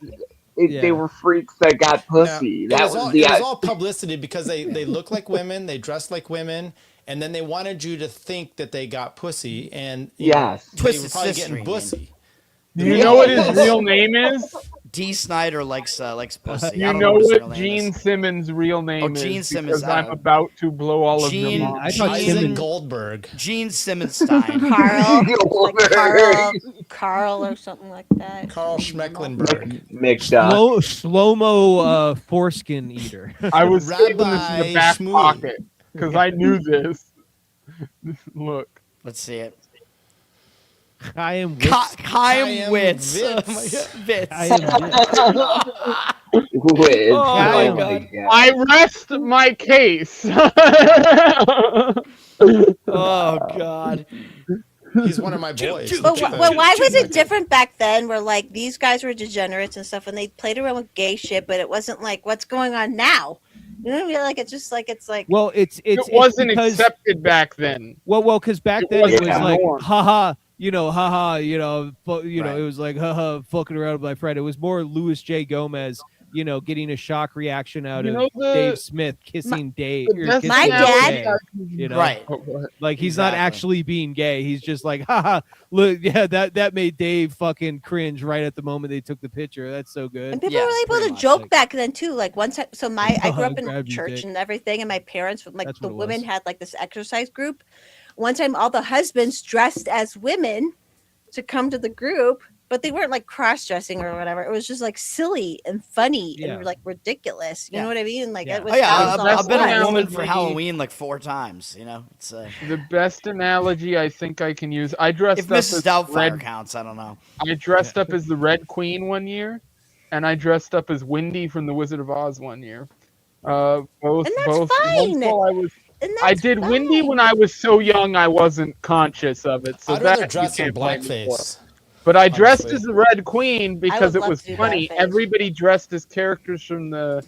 Yeah. They were freaks that got pussy. No, that it was all, the. it was all publicity because they look like women, they dress like women, and then they wanted you to think that they got pussy, and Yes. they were Twisted probably Sister, getting you mean. pussy. Do you know what his real name is? D. Snyder likes pussy. I You don't know what his real what name Gene is. Simmons' real name is? Gene Simmons, Because I'm about to blow all of Gene- your minds. I thought Isaac Simmons. Goldberg. Gene Simmonstein. Carl, Goldberg. Carl or something like that. Carl Schmecklenberg. Mixed up. Slow-mo foreskin eater. I was saving this in Rabbi the back Shmuel. pocket because I knew this. Look. Let's see it. I am Chaim Chaim Witz. Witz. Oh my God. Witz. I am Wait, Oh my God. I rest my case. Oh God. He's one of my boys. But why was it different back then? Where like these guys were degenerates and stuff, and they played around with gay shit, but it wasn't like what's going on now. You know what I mean? Like it's just like it's like well, it's it it's wasn't because, accepted back then. well, because back It then it wasn't was like, norm. haha, haha, Right. it was like, haha, fucking around with my friend. It was more Louis J. Gomez, getting a shock reaction out You of know the- Dave Smith kissing Dave. the or best kissing My Dave, dad- Right. Oh, go ahead. Like he's not Exactly. actually being gay. He's just like, haha, look, yeah, that made Dave fucking cringe right at the moment they took the picture. That's so good. And people Yeah, were able pretty to much, joke like- back then too. Like one time, so I grew up in Grab your church dick. and everything, and my parents, like That's the what it women was. had like this exercise group. One time, all the husbands dressed as women to come to the group, but they weren't like cross dressing or whatever. It was just like silly and funny Yeah. and like ridiculous. You Yeah. know what I mean? Like Yeah. it was. Oh yeah, that was all I've been it a was. woman for Maybe- Halloween like 4 times. It's The best analogy I think I can use. I dressed if up Mrs. as Doubtfire Red. counts, I don't know. I dressed up as the Red Queen one year, and I dressed up as Wendy from The Wizard of Oz one year. Both. And that's both. fine. While I was. And I that's did Wendy fine. when I was so young I wasn't conscious of it. So I'd that rather you dress in can't blame me for. blackface. But I dressed honestly. as the Red Queen because would it love was to do funny. blackface. Everybody dressed as characters from the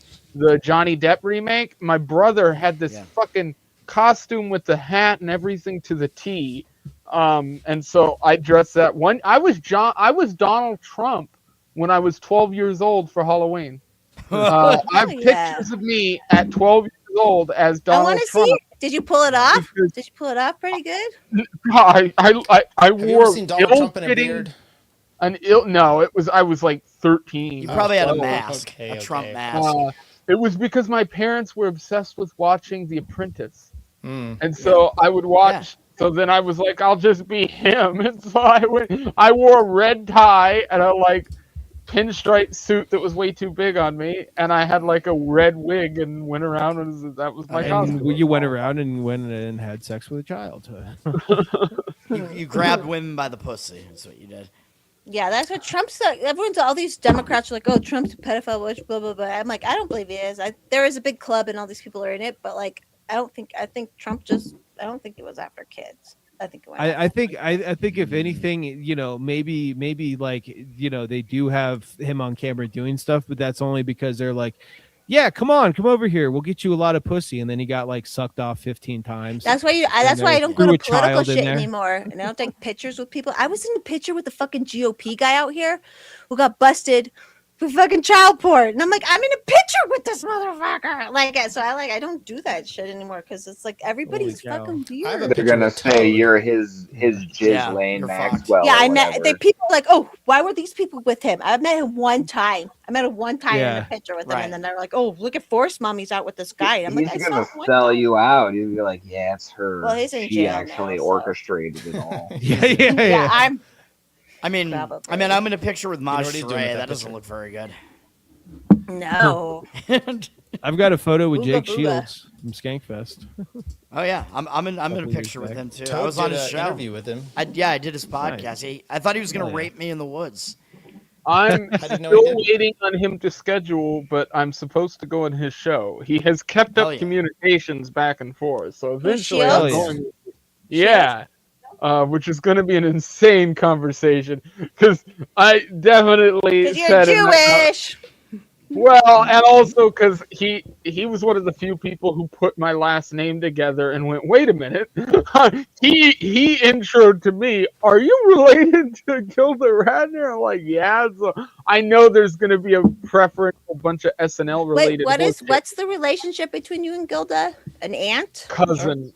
Johnny Depp remake. My brother had this Yeah. fucking costume with the hat and everything to the T. And so I dressed that one. I was Donald Trump when I was 12 years old for Halloween. I have yeah. pictures of me at 12 years old as I Donald want to Trump. see. Did you pull it off? Because- Did you pull it off pretty good? I Have you wore ever seen Donald Trump in a ill-fitting- beard? No, I was like 13. You probably had a Oh, mask, okay, a Trump okay. mask. It was because my parents were obsessed with watching The Apprentice, Mm. and so I would watch. So then I was like, I'll just be him, and so I wore a red tie and a pinstripe suit that was way too big on me, and I had like a red wig and went around and that was my costume. And you went around and went and had sex with a child. You grabbed women by the pussy. That's what you did. Yeah, that's what Trump's. Everyone's all these Democrats are like, "Oh, Trump's a pedophile," which blah blah blah. I'm like, I don't believe he is. There is a big club and all these people are in it, but like, I think Trump just. I don't think it was after kids. I think it went. I think if anything, maybe like they do have him on camera doing stuff, but that's only because they're like, yeah, come over here, we'll get you a lot of pussy, and then he got like sucked off 15 times. That's why And That's why I don't go threw to a political child in shit there. anymore, and I don't take pictures with people. I was in a picture with the fucking GOP guy out here, who got busted for fucking child porn, and I'm like, I'm in a picture with this motherfucker. So I don't do that shit anymore because it's like everybody's Holy cow. fucking I have a weird. They're picture gonna with say Toad. you're his Yeah, Ghislaine you're fucked. Maxwell. Yeah, or I met. whatever. People are like, oh, why were these people with him? I met him one time. I met him one time in Yeah. a picture with him, Right. and then they're like, oh, look at Force Mommy's out with this guy. And I'm like, I He's saw gonna him one sell time. you out. He'll be like, yeah, it's her. Well, he's in She jail actually now, so. orchestrated it all. Yeah, I'm. I mean, Probably. I'm in a picture with know Maj what he's doing with Sheree. that That doesn't picture? look very good. No. I've got a photo with Booga Jake booga. Shields from Skankfest. Oh yeah, I'm in a Couple picture years with back. him too. Toad I was on did his an show. interview with him. I did his podcast. I thought he was gonna rape me in the woods. I'm I didn't know he still did. waiting on him to schedule, but I'm supposed to go on his show. He has kept Hell up yeah. communications back and forth, so eventually Shields? I'm going. Yeah, which is going to be an insane conversation because I definitely Because you're said in that- Jewish. well, and also because he was one of the few people who put my last name together and went, wait a minute. he introed to me, are you related to Gilda Radner? I'm like, yeah. So I know there's going to be a preferential bunch of SNL Wait, related what's the relationship between you and Gilda? An aunt? cousin.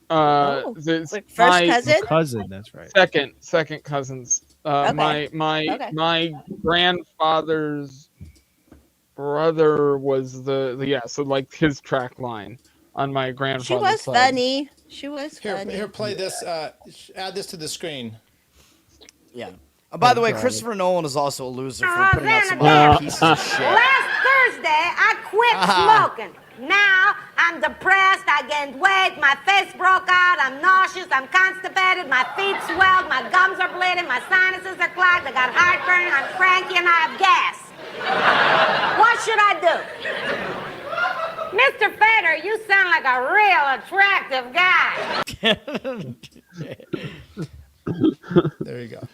Oh, It's like first my cousin? Cousin, that's right. second cousins. Okay. My Okay. my grandfather's brother was the so like his track line on my She grandfather's was side. funny. She was Here, funny. here, play this. Add this to the screen. Yeah. By the way, Christopher Nolan is also a loser for putting out some other pieces of shit. Last Thursday, I quit smoking. Now I'm depressed, I gained weight, my face broke out, I'm nauseous, I'm constipated, my feet swelled, my gums are bleeding, my sinuses are clogged, I got heartburn, I'm cranky, and I have gas. What should I do? Mr. Feder, you sound like a real attractive guy. There you go.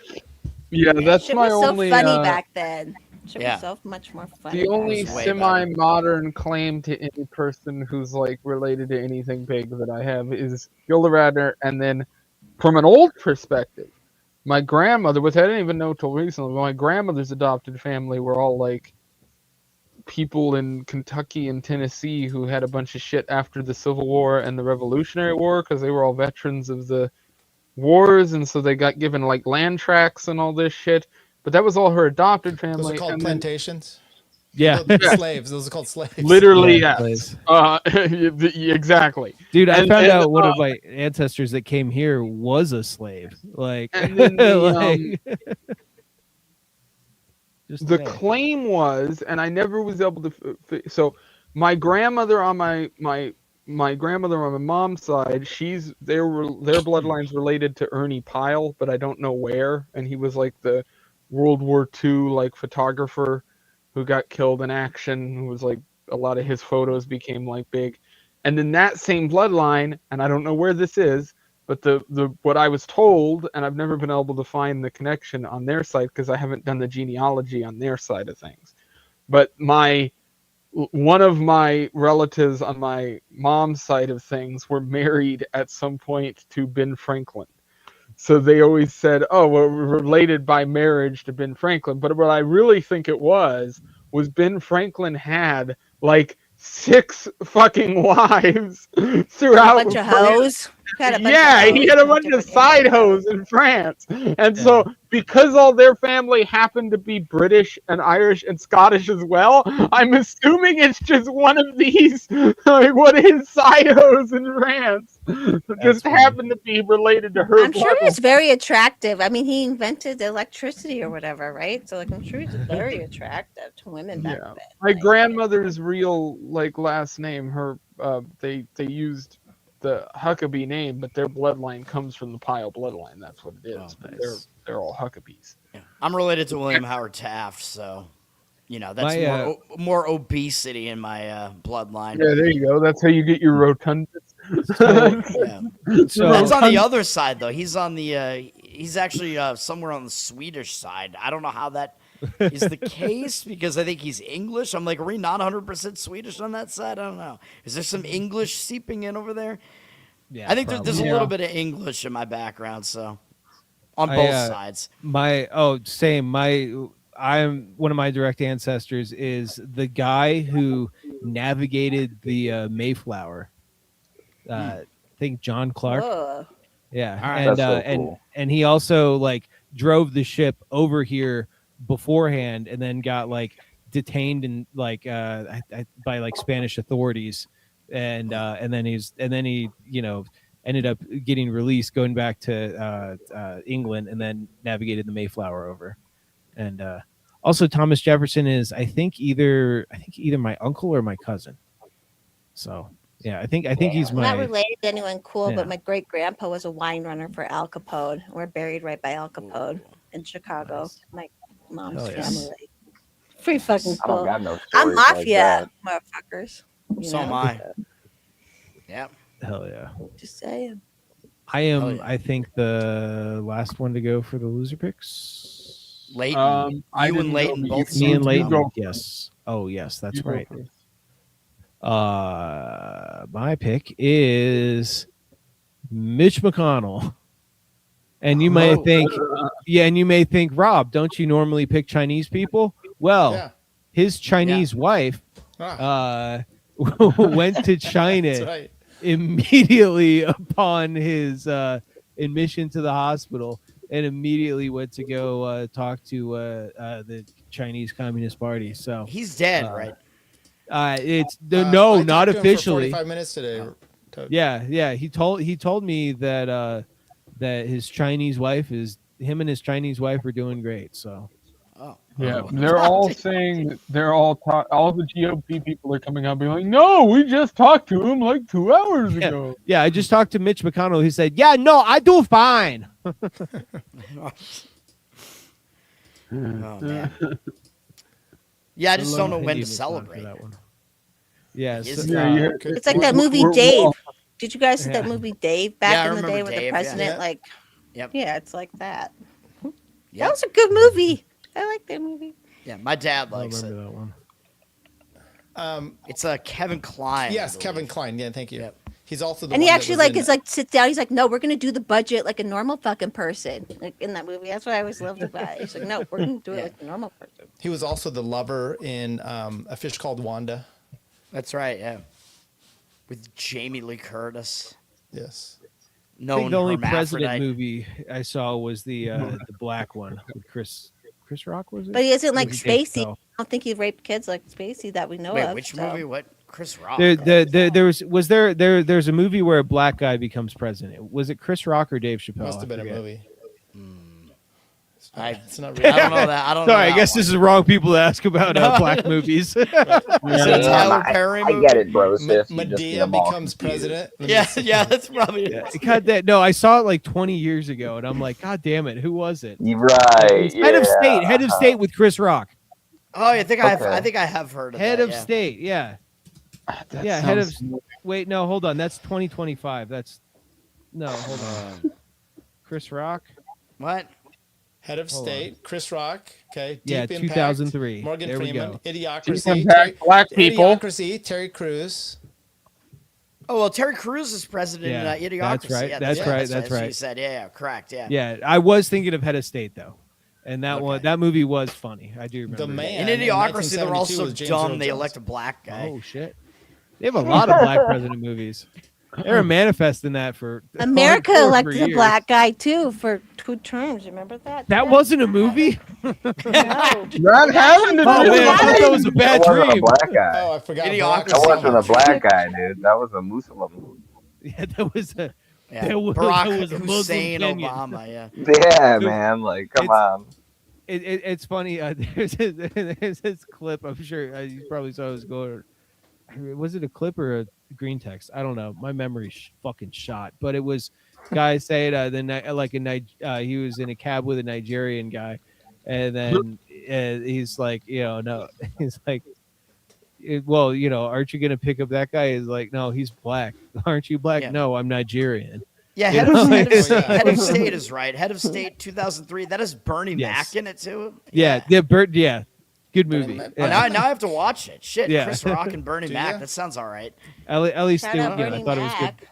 Yeah, that's Shit my was so only funny back then. Shit yeah. was so much more funny. the only was way semi-modern claim to any person who's like related to anything big that I have is Gilda Radner, and then from an old perspective, my grandmother, which I didn't even know till recently, my grandmother's adopted family were all like people in Kentucky and Tennessee who had a bunch of shit after the Civil War and the Revolutionary War because they were all veterans of the wars, and so they got given like land tracts and all this shit. But that was all her adopted family. Those are called and then- plantations. Yeah. Slaves. Those are called slaves. literally, Yeah, yes. slaves. Exactly. Dude, I And- found and, out one of my ancestors that came here was a slave. Like, And then the, like just the saying. claim was, and I never was able to. So, my grandmother on my grandmother on my mom's side, their bloodlines related to Ernie Pyle, but I don't know where. And he was like the World War II like photographer who got killed in action. Who was like a lot of his photos became like big. And then that same bloodline, and I don't know where this is, but the what I was told, and I've never been able to find the connection on their side because I haven't done the genealogy on their side of things. But one of my relatives on my mom's side of things were married at some point to Ben Franklin. So they always said, oh, well, we're related by marriage to Ben Franklin. But what I really think it was Ben Franklin had like 6 fucking wives throughout. A bunch of hoes. He had a bunch of side hoes in France. And so because all their family happened to be British and Irish and Scottish as well, I'm assuming it's just one of these, like one of his side hoes in France just happened to be related to her. I'm sure he's very attractive. I mean, he invented electricity or whatever, right? So, like, I'm sure he's very attractive to women back then. My grandmother's real like last name, her they used the Huckabee name, but their bloodline comes from the Pyle bloodline. That's what it is. Oh, But nice. they're all Huckabees. Yeah. I'm related to William Howard Taft, so You know, that's My, more obesity in my bloodline. Yeah, there you go. That's how you get your rotundus. Yeah. So That's on the other side, though. He's on the. He's actually somewhere on the Swedish side. I don't know how that is the case because I think he's English. I'm like, are we not 100% Swedish on that side? I don't know. Is there some English seeping in over there? yeah, I think there's a Yeah. little bit of English in my background, so on both sides. I'm one of my direct ancestors is the guy who navigated the Mayflower. I think John Clark. Whoa. Yeah, All right. and That's so and cool. and he also like drove the ship over here beforehand, and then got like detained and like by like Spanish authorities, and then he ended up getting released, going back to England, and then navigated the Mayflower over, and also Thomas Jefferson is I think either my uncle or my cousin, so. Yeah, I think he's I'm not my. related to anyone cool, Yeah. but my great grandpa was a wine runner for Al Capone. We're buried right by Al Capone in Chicago. Nice. My mom's Hell yes. family. Pretty fucking I don't cool. got no I'm stories like mafia, that. motherfuckers. You So know? am I. Yeah. Hell yeah. Just saying. I am. Hell yeah. I think the last one to go for the loser picks. Leighton. I You and didn't go, Leighton but both. Me and you Leighton. go Yes. Oh yes, that's You go right. first. My pick is Mitch McConnell. And you may Oh. think, and you may think, Rob, don't you normally pick Chinese people? Well, Yeah. his Chinese wife Ah, went to that's China right. immediately upon his admission to the hospital, and immediately went to go talk to the Chinese Communist Party. So He's dead, Uh, right? it's I no, talked not to him for officially. 45 minutes today. Toad. Yeah. He told me that his Chinese wife him and his Chinese wife are doing great. So Oh. Yeah, Oh. they're all saying that all the GOP people are coming out being like, no, we just talked to him like 2 hours ago. yeah, I just talked to Mitch McConnell. He said, "Yeah, no, I do fine." Oh man. Yeah, I just don't know when to celebrate. That one. Yeah, Is so, Yeah, you had- It's like that movie we're Dave. all- Did you guys see that Yeah. movie Dave Yeah, I back in the remember day with Dave, the yeah. president? Yeah. Like, Yep. yeah, it's like that. Yep. That was a good movie. I like that movie. Yeah, my dad I don't likes remember it. that one. It's Kevin Kline. I Yes, believe. Kevin Klein. Yeah, thank you. Yep. He's also the And one he that actually was like in- is like sits down. He's like, no, we're gonna do the budget like a normal fucking person. Like in that movie. That's what I always loved about it. He's like, no, we're gonna do it Yeah. like a normal person. He was also the lover in A Fish Called Wanda. That's right. Yeah. With Jamie Lee Curtis, Yes. I known think the only hermaphrodite. president movie I saw was the black one with Chris Rock, was it? But he isn't Or like was it Dave Spacey. I Chappelle? don't think he raped kids like Spacey that we know Wait, of. which so. movie? What? Chris Rock. There's a movie where a black guy becomes president. Was it Chris Rock or Dave Chappelle? Must have I been a forget. movie. It's not I really. don't know that. I don't. Sorry, know I guess this is the wrong people to ask about black movies. Is it a Tyler Perry I movie? get it, bro. Sif. You just Medea get them all becomes confused. president. Yeah, that's probably. Yeah, God, no, I saw it like 20 years ago, and I'm like, God damn it, who was it? You're right. Head of yeah. State with Chris Rock. Oh, I think I Okay. think I have heard of Head that, of yeah. State, yeah. That Yeah, head of. sounds- Wait, no, hold on. That's 2025. Hold on. Chris Rock. What? Head of Hold State, Chris Rock. Okay. Yeah, Deep Impact, 2003. Morgan There we Freeman. go. Idiocracy. Deep Impact, black people. Idiocracy. Terry Crews. Oh well, Terry Crews is president Yeah, in Idiocracy. that's right, Yeah, that's right, that's what right. you said. Yeah, correct. Yeah. Yeah, I was thinking of Head of State though, and that Okay. that movie was funny. I do remember. The that. Man. In Idiocracy, they're 1972 also was James dumb. Earl They Jones. elect a black guy. Oh shit! They have a lot of black president movies. They were manifesting that for America hardcore for elected a years. black guy too for 2 terms. Remember that? That Yeah. wasn't a movie. No. That happened to Oh be man, I thought that was a That bad wasn't a dream. black guy. Oh, I forgot. Idiocracy. That Barack wasn't a black guy, dude. That was a Muslim. Yeah, that was a. Yeah. That was- Barack that was a Muslim Hussein Kenyan. Obama. Yeah. Yeah, Dude, man. Like, come it's- on. It's funny. There's this clip. I'm sure you probably saw it was going. Was it a clip or a green text? I don't know. My memory's fucking shot. But it was guy saying he was in a cab with a Nigerian guy, and then he's like, no, he's like, well, aren't you gonna pick up that guy? He's like, no, he's black. Aren't you black? Yeah. No, I'm Nigerian. Yeah, You head know? of, head, of, Oh, state, yeah. head of state is right. Head of state 2003. That has Bernie Yes. Mac in it too. Yeah, Bert. Yeah, good movie. Mac. Oh, Yeah. now I have to watch it. Shit, Yeah. Chris Rock and Bernie Do Mac. ya? That sounds all right. At least Shout it, out I Bernie thought it was good Mac.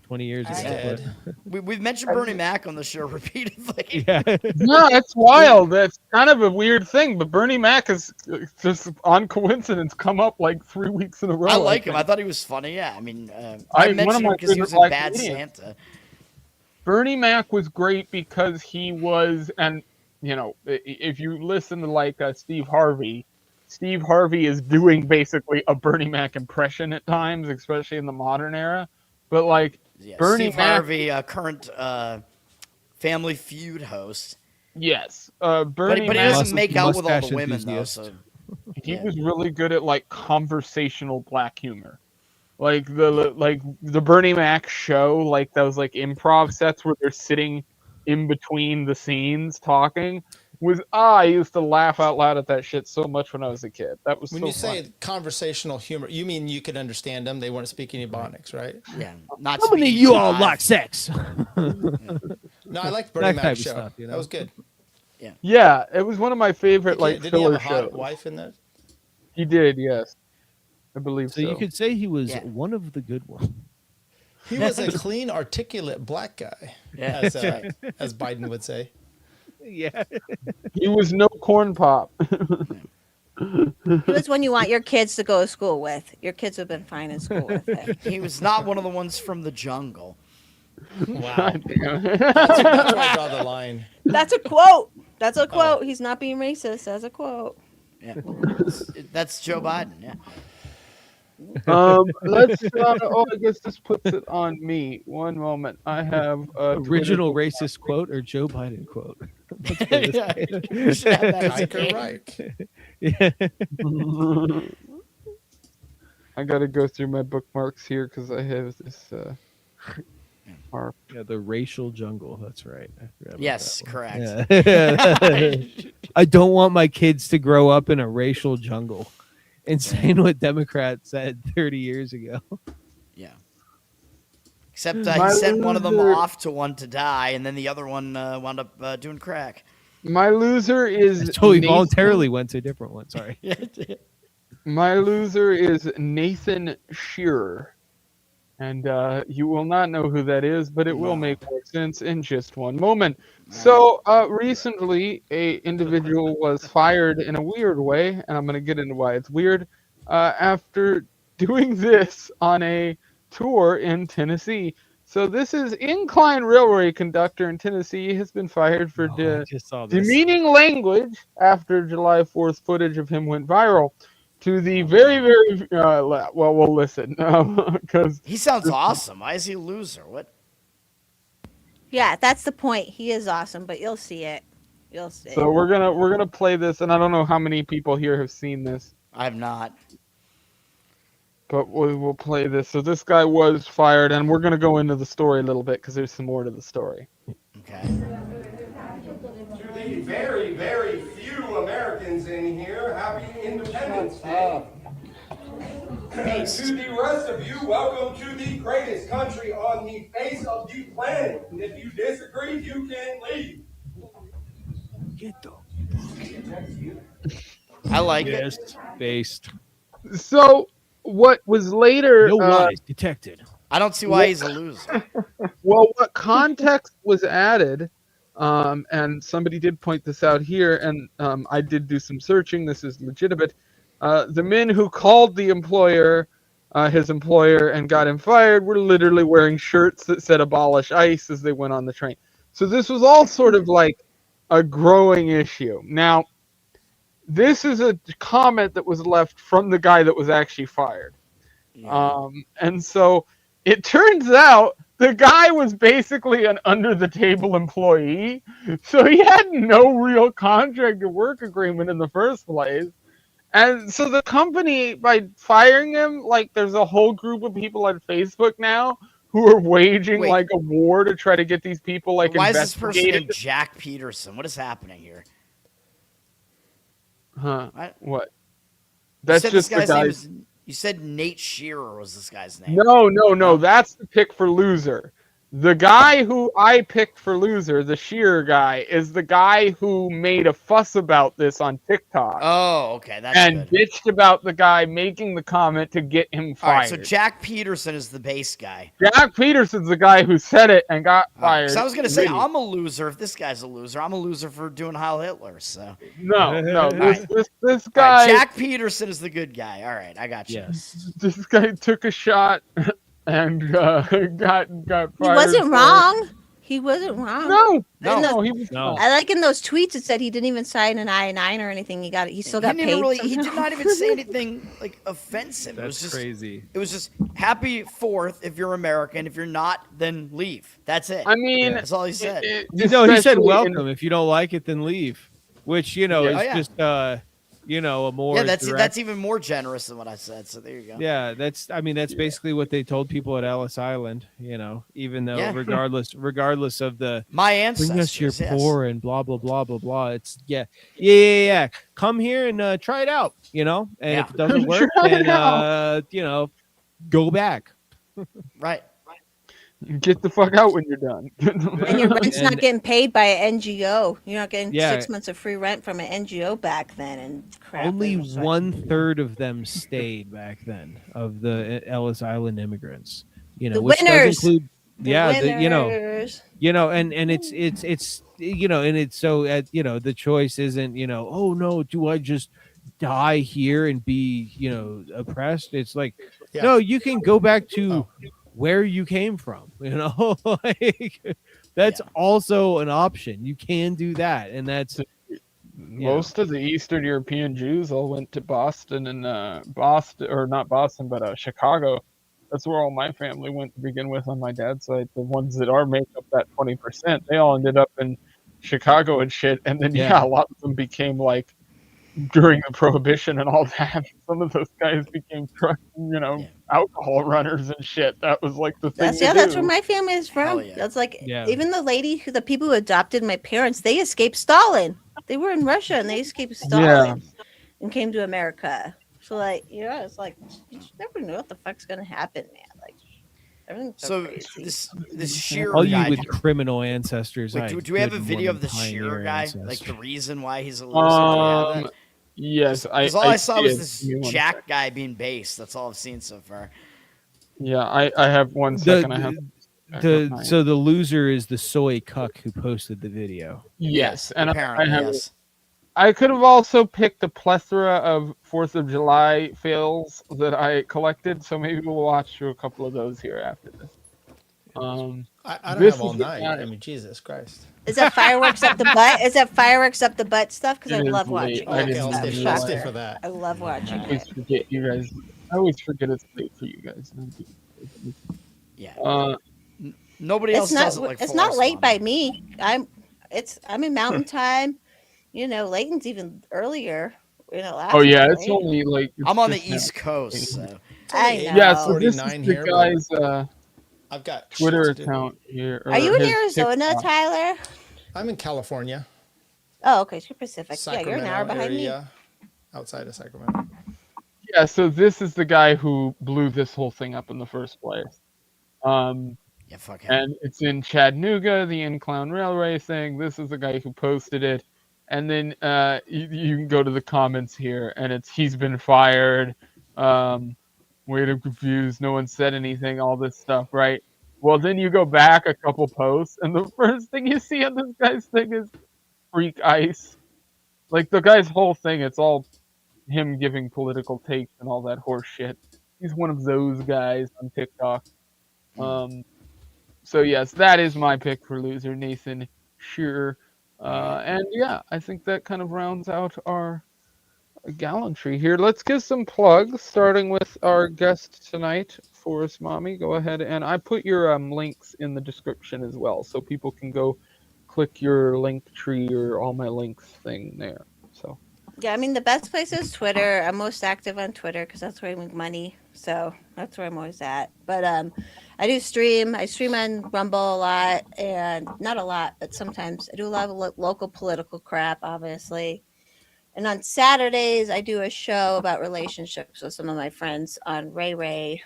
20 years All ago. right. but- We've mentioned Bernie Mac on the show repeatedly. Yeah. No, that's wild. That's kind of a weird thing, but Bernie Mac has just on coincidence come up like 3 weeks in a row. I like him. think. I thought he was funny. Yeah, I mean, One I of mentioned him my because he was in favorite Bad black comedians. Santa. Bernie Mac was great because he was, and if you listen to like Steve Harvey is doing basically a Bernie Mac impression at times, especially in the modern era. But like Yeah, Bernie Steve Mac, Harvey, current Family Feud host. yes, But Bernie he Mac, doesn't make out with all mustache the women though. enthusiast. So he yeah. was really good at like conversational black humor. Like the Bernie Mac show, like those like improv sets where they're sitting in between the scenes talking. I used to laugh out loud at that shit so much when I was a kid. That was When so you funny. say conversational humor, you mean you could understand them? They weren't speaking Ebonics, right? Yeah, not How many of speaking you all jive. like sex? No, I liked Bernie That Mac's type of show. stuff, you know? That was good. Yeah, it was one of my favorite like Did he have filler a hot shows. wife in that? He did, yes, I believe so. So you could say he was Yeah. one of the good ones. He was a clean, articulate black guy, Yeah. as Biden would say. Yeah. He was no corn pop. He was one you want your kids to go to school with. Your kids have been fine in school with him. He was not one of the ones from the jungle. Wow. God damn it. That's where I draw the line. That's a quote. That's a quote. He's not being racist. That's a quote. Yeah, that's Joe Biden. Yeah. Let's. I guess this puts it on me. One moment. I have Original racist quote or Joe Biden quote? Let's put it this Yeah, way. you should have that as a Tiger game. Reich. Yeah. I gotta go through my bookmarks here because I have this. Mark. Yeah, the racial jungle. That's right. I forgot about Yes, that one. correct. Yeah. I don't want my kids to grow up in a racial jungle. Insane what Democrats said 30 years ago. Yeah. Except My he sent one of them loser- off to one to die, and then the other one wound up doing crack. My loser is Totally Nathan- voluntarily went to a different one. Sorry. Yeah. My loser is Nathan Shearer. And you will not know who that is, but it will make more sense in just one moment. So recently, a individual was fired in a weird way, and I'm going to get into why it's weird, after doing this on a tour in Tennessee. So this is Incline Railway conductor in Tennessee has been fired for I just saw this. demeaning language after July 4th footage of him went viral. To the very, very well, we'll listen because He sounds awesome. Why is he a loser? What? Yeah, that's the point. He is awesome, but you'll see it. You'll see. so we're gonna play this, and I don't know how many people here have seen this, I have not. but we'll play this. So this guy was fired, and we're gonna go into the story a little bit because there's some more to the story. Okay. To the very, very few Americans in here, happy Independence Day. To the rest of you, welcome to the greatest country on the face of the planet. And if you disagree, you can leave. I like it. Yes, based. So what was later? No lies detected. I don't see why he's a loser. Well, what context was added, and somebody did point this out here, and I did do some searching. This is legitimate. The men who called the employer, his employer, and got him fired were literally wearing shirts that said "Abolish ICE" as they went on the train. So this was all sort of like a growing issue. Now, this is a comment that was left from the guy that was actually fired. And so it turns out the guy was basically an under-the-table employee, so he had no real contract or work agreement in the first place. And so the company, by firing him, like there's a whole group of people on Facebook now who are waging Wait. like a war to try to get these people like Why is this person investigated. named Jack Peterson? What is happening here? Huh? What? What? You That's said this just the guy's name guy. is. You said Nate Shearer was this guy's name. No, no, No? no. That's the pick for loser. The guy who I picked for loser, the Shearer guy, is the guy who made a fuss about this on TikTok Oh, okay, that's and good. bitched about the guy making the comment to get him All right, so fired. Jack Peterson is the bass guy. Jack Peterson's the guy who said it and got All right, fired. 'cause I was gonna in the say video. I'm a loser if this guy's a loser. I'm a loser for doing Heil Hitler. So No, no. right. This all guy, right, Jack Peterson is the good guy. All right, I got you. Yes. this guy took a shot and got fired. He wasn't for it. wrong. He wasn't wrong. No, No. no, he was No. not. I like in those tweets it said he didn't even sign an I-9 or anything. He still got He paid. didn't really. He did somehow. not even say anything like offensive. It was That's just crazy. It was just happy 4th if you're American. If you're not, then leave. That's it. I mean, That's all he said. No, he said especially welcome. If you don't like it, then leave. Which Yeah. is Oh, yeah. just a more Yeah, that's direct- even more generous than what I said. So there you go. Yeah, that's basically what they told people at Ellis Island. Even though Yeah. regardless of the My bring ancestors. us your yes. poor and blah blah blah blah blah. It's yeah. Come here and try it out. And Yeah. if it doesn't work, Try it then go back. Right. Get the fuck out when you're done. And your rent's not And- getting paid by an NGO. You're not getting Yeah. 6 months of free rent from an NGO back then, and crap. Only it was like- 1/3 of them stayed back then of the Ellis Island immigrants. The Which does winners! include The yeah, winners. and it's and it's so the choice isn't oh no, do I just die here and be oppressed? It's like Yeah. no, you can go back to Oh. where you came from. Like that's Yeah. also an option. You can do that, and that's Most of the Eastern European Jews all went to Boston and Boston, or not Boston, but Chicago. That's where all my family went to begin with on my dad's side. The ones that are make up that 20%, they all ended up in Chicago and shit. And then Yeah. a lot of them became like during the Prohibition and all that. Some of those guys became truck, alcohol runners and shit. That was like the thing. That's to that's do. where my family is Hell from. yeah. That's like Yeah. even the people who adopted my parents, they escaped Stalin. They were in Russia and they escaped Stalin and came to America. So it's like you just never know what the fuck's gonna happen, man. Like everything's so So crazy. this Shearer all you guy. with criminal ancestors. Wait, I do we have a good video of Mormon the Shearer pioneer guy? ancestor. Like the reason why he's a loser? Do we have that? Yes, Because all I saw see was it. this Give me one Jack sec. guy being based. That's all I've seen so far. Yeah, I have one second. I have So the loser is the soy cuck who posted the video. yes, and Apparently, I have. yes. I could have also picked a plethora of 4th of July fails that I collected, so maybe we'll watch through a couple of those here after this. I don't This have all is the night. guy- I mean, Jesus Christ. Is that fireworks up the butt? Is that fireworks up the butt stuff? Because I It is love late. watching I that didn't I'll stuff. do stay, that. I'll stay Shocker. for that. I love watching I always it. forget you guys. I always forget it's late for you guys. Yeah. Nobody else It's not. does it like It's not Forrest late on by it. me. I'm in Mountain Time. Layton's even earlier. Last Oh yeah, night. it's only like I'm on the just now. East Coast, so I know. Yeah, so this is 49 the here, but guy's I've got Twitter shit to do. account here. Are you in his Arizona, TikTok. Tyler? I'm in California, Oh, okay. So you're Pacific. Sacramento Yeah, you're an hour behind me. area, outside of Sacramento. Yeah, so this is the guy who blew this whole thing up in the first place. yeah, fuck him. And it's in Chattanooga, the In-Clown Railway thing. This is the guy who posted it. And then you can go to the comments here, and it's he's been fired. Wait, I'm confused. No one said anything. All this stuff, right? Well, then you go back a couple posts, and the first thing you see on this guy's thing is freak ice. Like the guy's whole thing, it's all him giving political takes and all that horse shit. He's one of those guys on TikTok. So yes, that is my pick for loser, Nathan Shearer. And yeah, I think that kind of rounds out our gallantry here. Let's give some plugs, starting with our guest tonight, Forrest Mommy. Go ahead, and I put your links in the description as well, so people can go click your link tree or all my links thing there. So Yeah, I mean the best place is Twitter. I'm most active on Twitter because that's where I make money. So that's where I'm always at. But I do stream. I stream on Rumble a lot, and not a lot, but sometimes I do a lot of local political crap, obviously. And on Saturdays, I do a show about relationships with some of my friends on Ray Ray.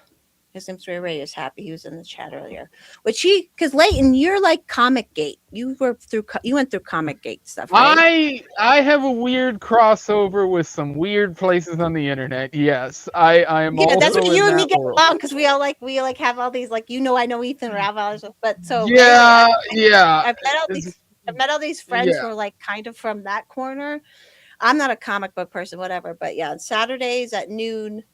His name's Ray Ray is happy. He was in the chat earlier. Because Leighton, you're like Comic Gate. You went through Comic Gate stuff, right? I have a weird crossover with some weird places on the internet. Yes, I am Yeah, also that's what in you and me that get world. along because we all have all these I know Ethan Raval, but so Yeah, Ray Ray, yeah. I've met all these friends who are like kind of from that corner. I'm not a comic book person, whatever, but yeah, on Saturdays at noon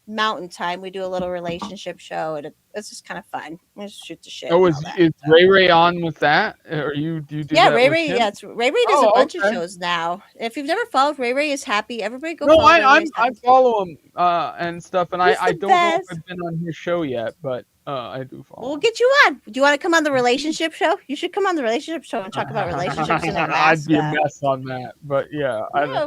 Mountain Time, we do a little relationship show, and it's just kind of fun. We just shoot the shit. Oh, and is all that, is so. Ray Ray on with that? Or you do Yeah, that Ray with Ray. him? Yeah, Ray Ray does a Oh, bunch of okay. shows now. If you've never followed Ray Ray is happy, everybody go No, follow Ray Ray is I happy. follow him and stuff, and He's I the don't know if best. I've been on his show yet, but I do follow. We'll get you on. Do you want to come on the relationship show? You should come on the relationship show and talk about relationships in I'd be a Alaska. mess on that, but yeah, Yeah,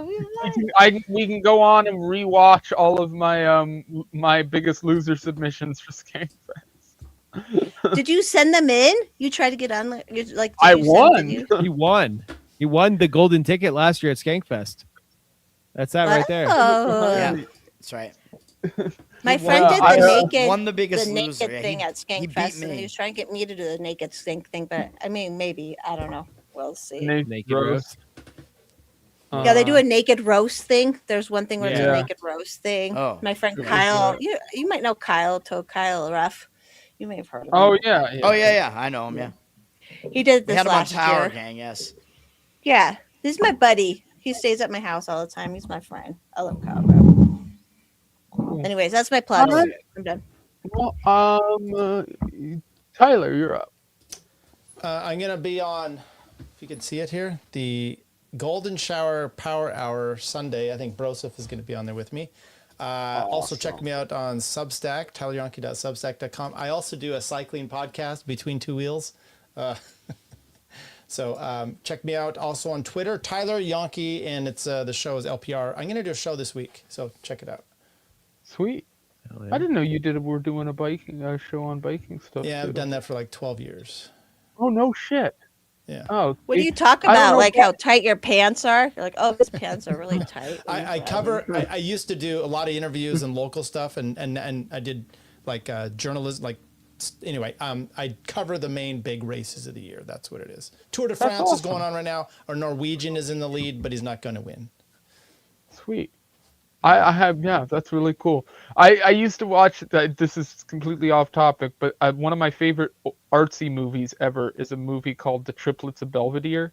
we can go on and rewatch all of my my Biggest Loser submissions for Skankfest. Did you send them in? You tried to get on like I did you send won. videos? He won. He won the golden ticket last year at Skankfest. That's that right there. Oh. Yeah, that's right. My friend did I, the naked, won the Biggest naked Loser. Yeah, thing he- at he beat Skankfest, and me. he was trying to get me to do the naked stink thing. But I mean, maybe I don't know. We'll see. Naked roast. Yeah, they do a naked roast thing. There's one thing where it's Yeah. a naked roast thing. Oh, My friend sure. Kyle, you might know Kyle Ruff. You may have heard of him. Oh yeah, yeah. Oh yeah, I know him. Yeah, He did we this had him on last Tower year. Gang. Yes. Yeah, this is my buddy. He stays at my house all the time. He's my friend. I love Kyle Ruff. Cool. Anyways, that's my plug. Alright. I'm done. Well, Tyler, you're up. I'm gonna be on, if you can see it here, the Golden Shower Power Hour Sunday. I think Broseph is going to be on there with me. Also check me out on Substack, tyleryonke.substack.com. I also do a cycling podcast, Between Two Wheels. So check me out also on Twitter, Tyler Yonke, and it's the show is LPR. I'm going to do a show this week, so check it out. Sweet. Hell yeah. I didn't know you were doing a biking show on biking stuff. Yeah, too. I've done that for like 12 years. Oh no shit. Yeah. Oh. What do it- you talk I don't about? know Like what- how tight your pants are? You're like, oh, his pants are really tight. I used to do a lot of interviews and local stuff, and I did like journalism. Like anyway, I cover the main big races of the year. That's what it is. Tour de France is going on right now. Our Norwegian is in the lead, but he's not going to win. Sweet. I have, yeah, that's really cool. I used to watch, this is completely off topic, but one of my favorite artsy movies ever is a movie called The Triplets of Belvedere.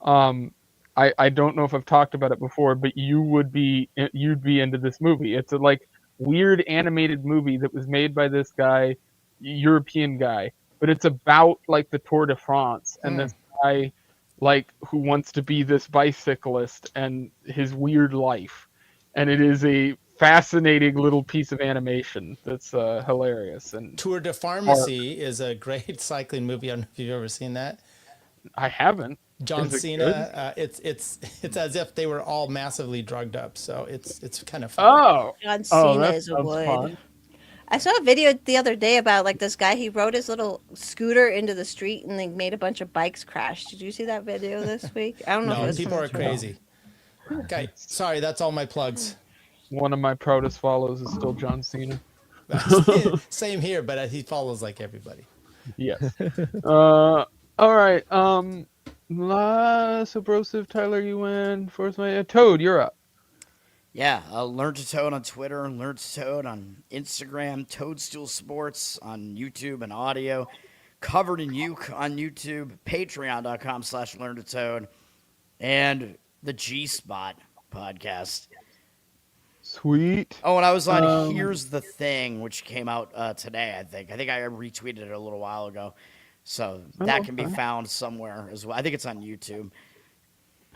I don't know if I've talked about it before, but you'd be into this movie. It's a like weird animated movie that was made by this guy, European guy, but it's about like the Tour de France and this guy like who wants to be this bicyclist and his weird life. And it is a fascinating little piece of animation that's hilarious. And Tour de Pharmacy is a great cycling movie. I don't know if you've ever seen that. I haven't. John Is it Cena. It's as if they were all massively drugged up. So it's kind of fun. Oh, John Cena that is a sounds wood. fun. I saw a video the other day about like this guy. He rode his little scooter into the street and they made a bunch of bikes crash. Did you see that video this week? I don't know. if it No, was people from are Twitter. crazy. Okay, sorry, that's all my plugs. One of my proudest follows is still John Cena. Same here, but he follows like everybody. Yes. All right. So Broseph, Tyler, you win. Force my Toad, you're up. Yeah, Learn to Toad on Twitter, Learn to Toad on Instagram, Toadstool Sports on YouTube and audio, Covered in Uke on YouTube, patreon.com/Learn to Toad, and the G Spot podcast. Sweet. Oh, and I was on Here's the Thing, which came out today, I think. I think I retweeted it a little while ago. So that can be okay. found somewhere as well. I think it's on YouTube.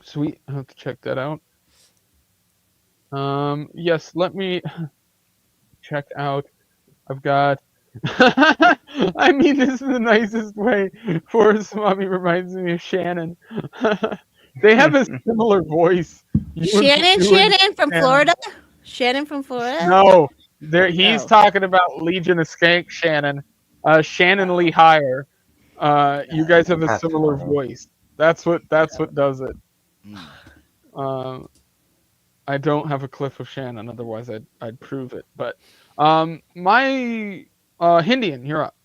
Sweet. I'll have to check that out. Yes, let me check out. I've got. I mean, this is the nicest way. Forrest Mommy reminds me of Shannon. They have a similar voice. Shannon from Florida. Shannon from Florida. No, he's Oh. talking about Legion of Skank Shannon. Shannon Lee Hire. You guys have a That's similar funny. voice. That's what does it. I don't have a clip of Shannon, otherwise I'd prove it. But my Hindian, you're up.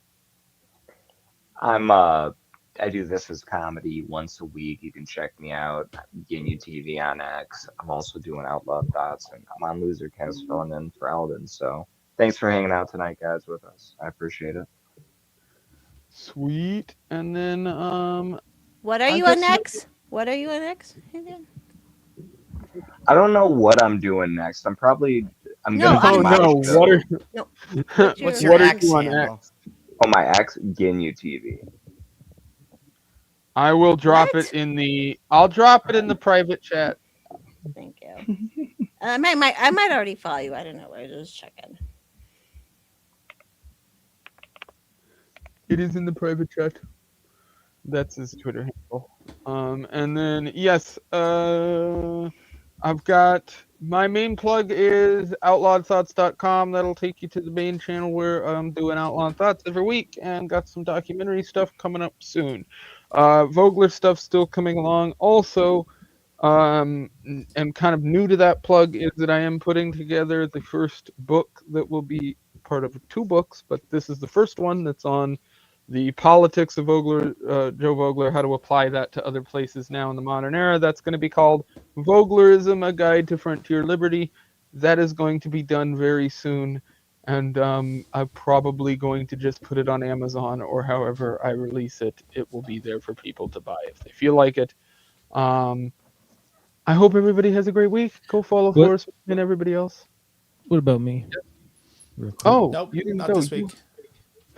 I do this as comedy once a week. You can check me out, Ginyu TV on X. I'm also doing Outlawed Thoughts, and I'm on Losercast filling in for Alden. So thanks for hanging out tonight, guys, with us. I appreciate it. Sweet. And then What are I you on guess next? What are you on next? I don't know what I'm doing next. I'm No, gonna do no, my no. What show. are No. What's your what are X you on handle? X? Oh, my X, Ginyu TV. I will drop it What? in the. I'll drop it in the private chat. Thank you. I might already follow you. I don't know. I just checking. It is in the private chat. That's his Twitter handle. And then yes, I've got my main plug is outlawedthoughts.com. That'll take you to the main channel where I'm doing Outlawed Thoughts every week, and got some documentary stuff coming up soon. Vogler stuff still coming along. Also, and kind of new to that plug is that I am putting together the first book that will be part of 2 books, but this is the first one that's on the politics of Vogler, Joe Vogler, how to apply that to other places now in the modern era. That's going to be called Voglerism, A Guide to Frontier Liberty. That is going to be done very soon, and I'm probably going to just put it on Amazon, or however I release it, it will be there for people to buy if they feel like it. I hope everybody has a great week. Go follow What- Forrest and everybody else. What about me? Real quick. Oh, Nope, you didn't not go. this You week.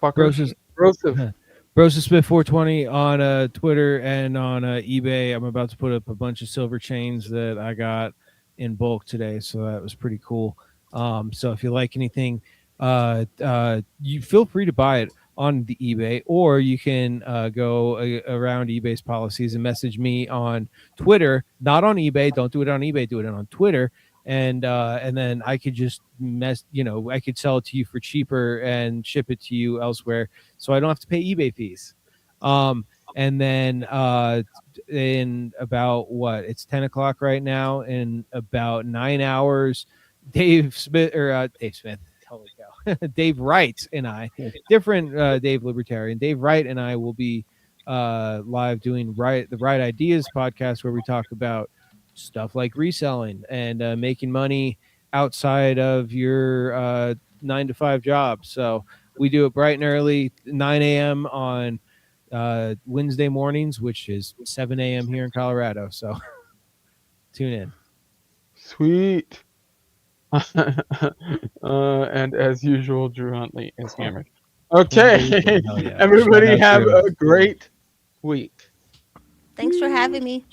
fuckers. Broseph. Broseph. Smith 420 on Twitter and on eBay. I'm about to put up a bunch of silver chains that I got in bulk today, so that was pretty cool. So if you like anything, you feel free to buy it on the eBay, or you can go around eBay's policies and message me on Twitter, not on eBay. Don't do it on eBay. Do it on Twitter. And then I could just I could sell it to you for cheaper and ship it to you elsewhere, so I don't have to pay eBay fees. And then in about it's 10 o'clock right now. In about 9 hours, Dave Smith, holy cow, Dave Wright and I, different Dave Libertarian, Dave Wright and I will be live doing the Right Ideas podcast, where we talk about stuff like reselling and making money outside of your 9-to-5 job. So we do it bright and early, 9 a.m. on Wednesday mornings, which is 7 a.m. here in Colorado. So tune in. Sweet. And as usual, Drew Huntley is hammered. Okay. Hell yeah. Everybody Shout out have Drew. a great week. Thanks for having me.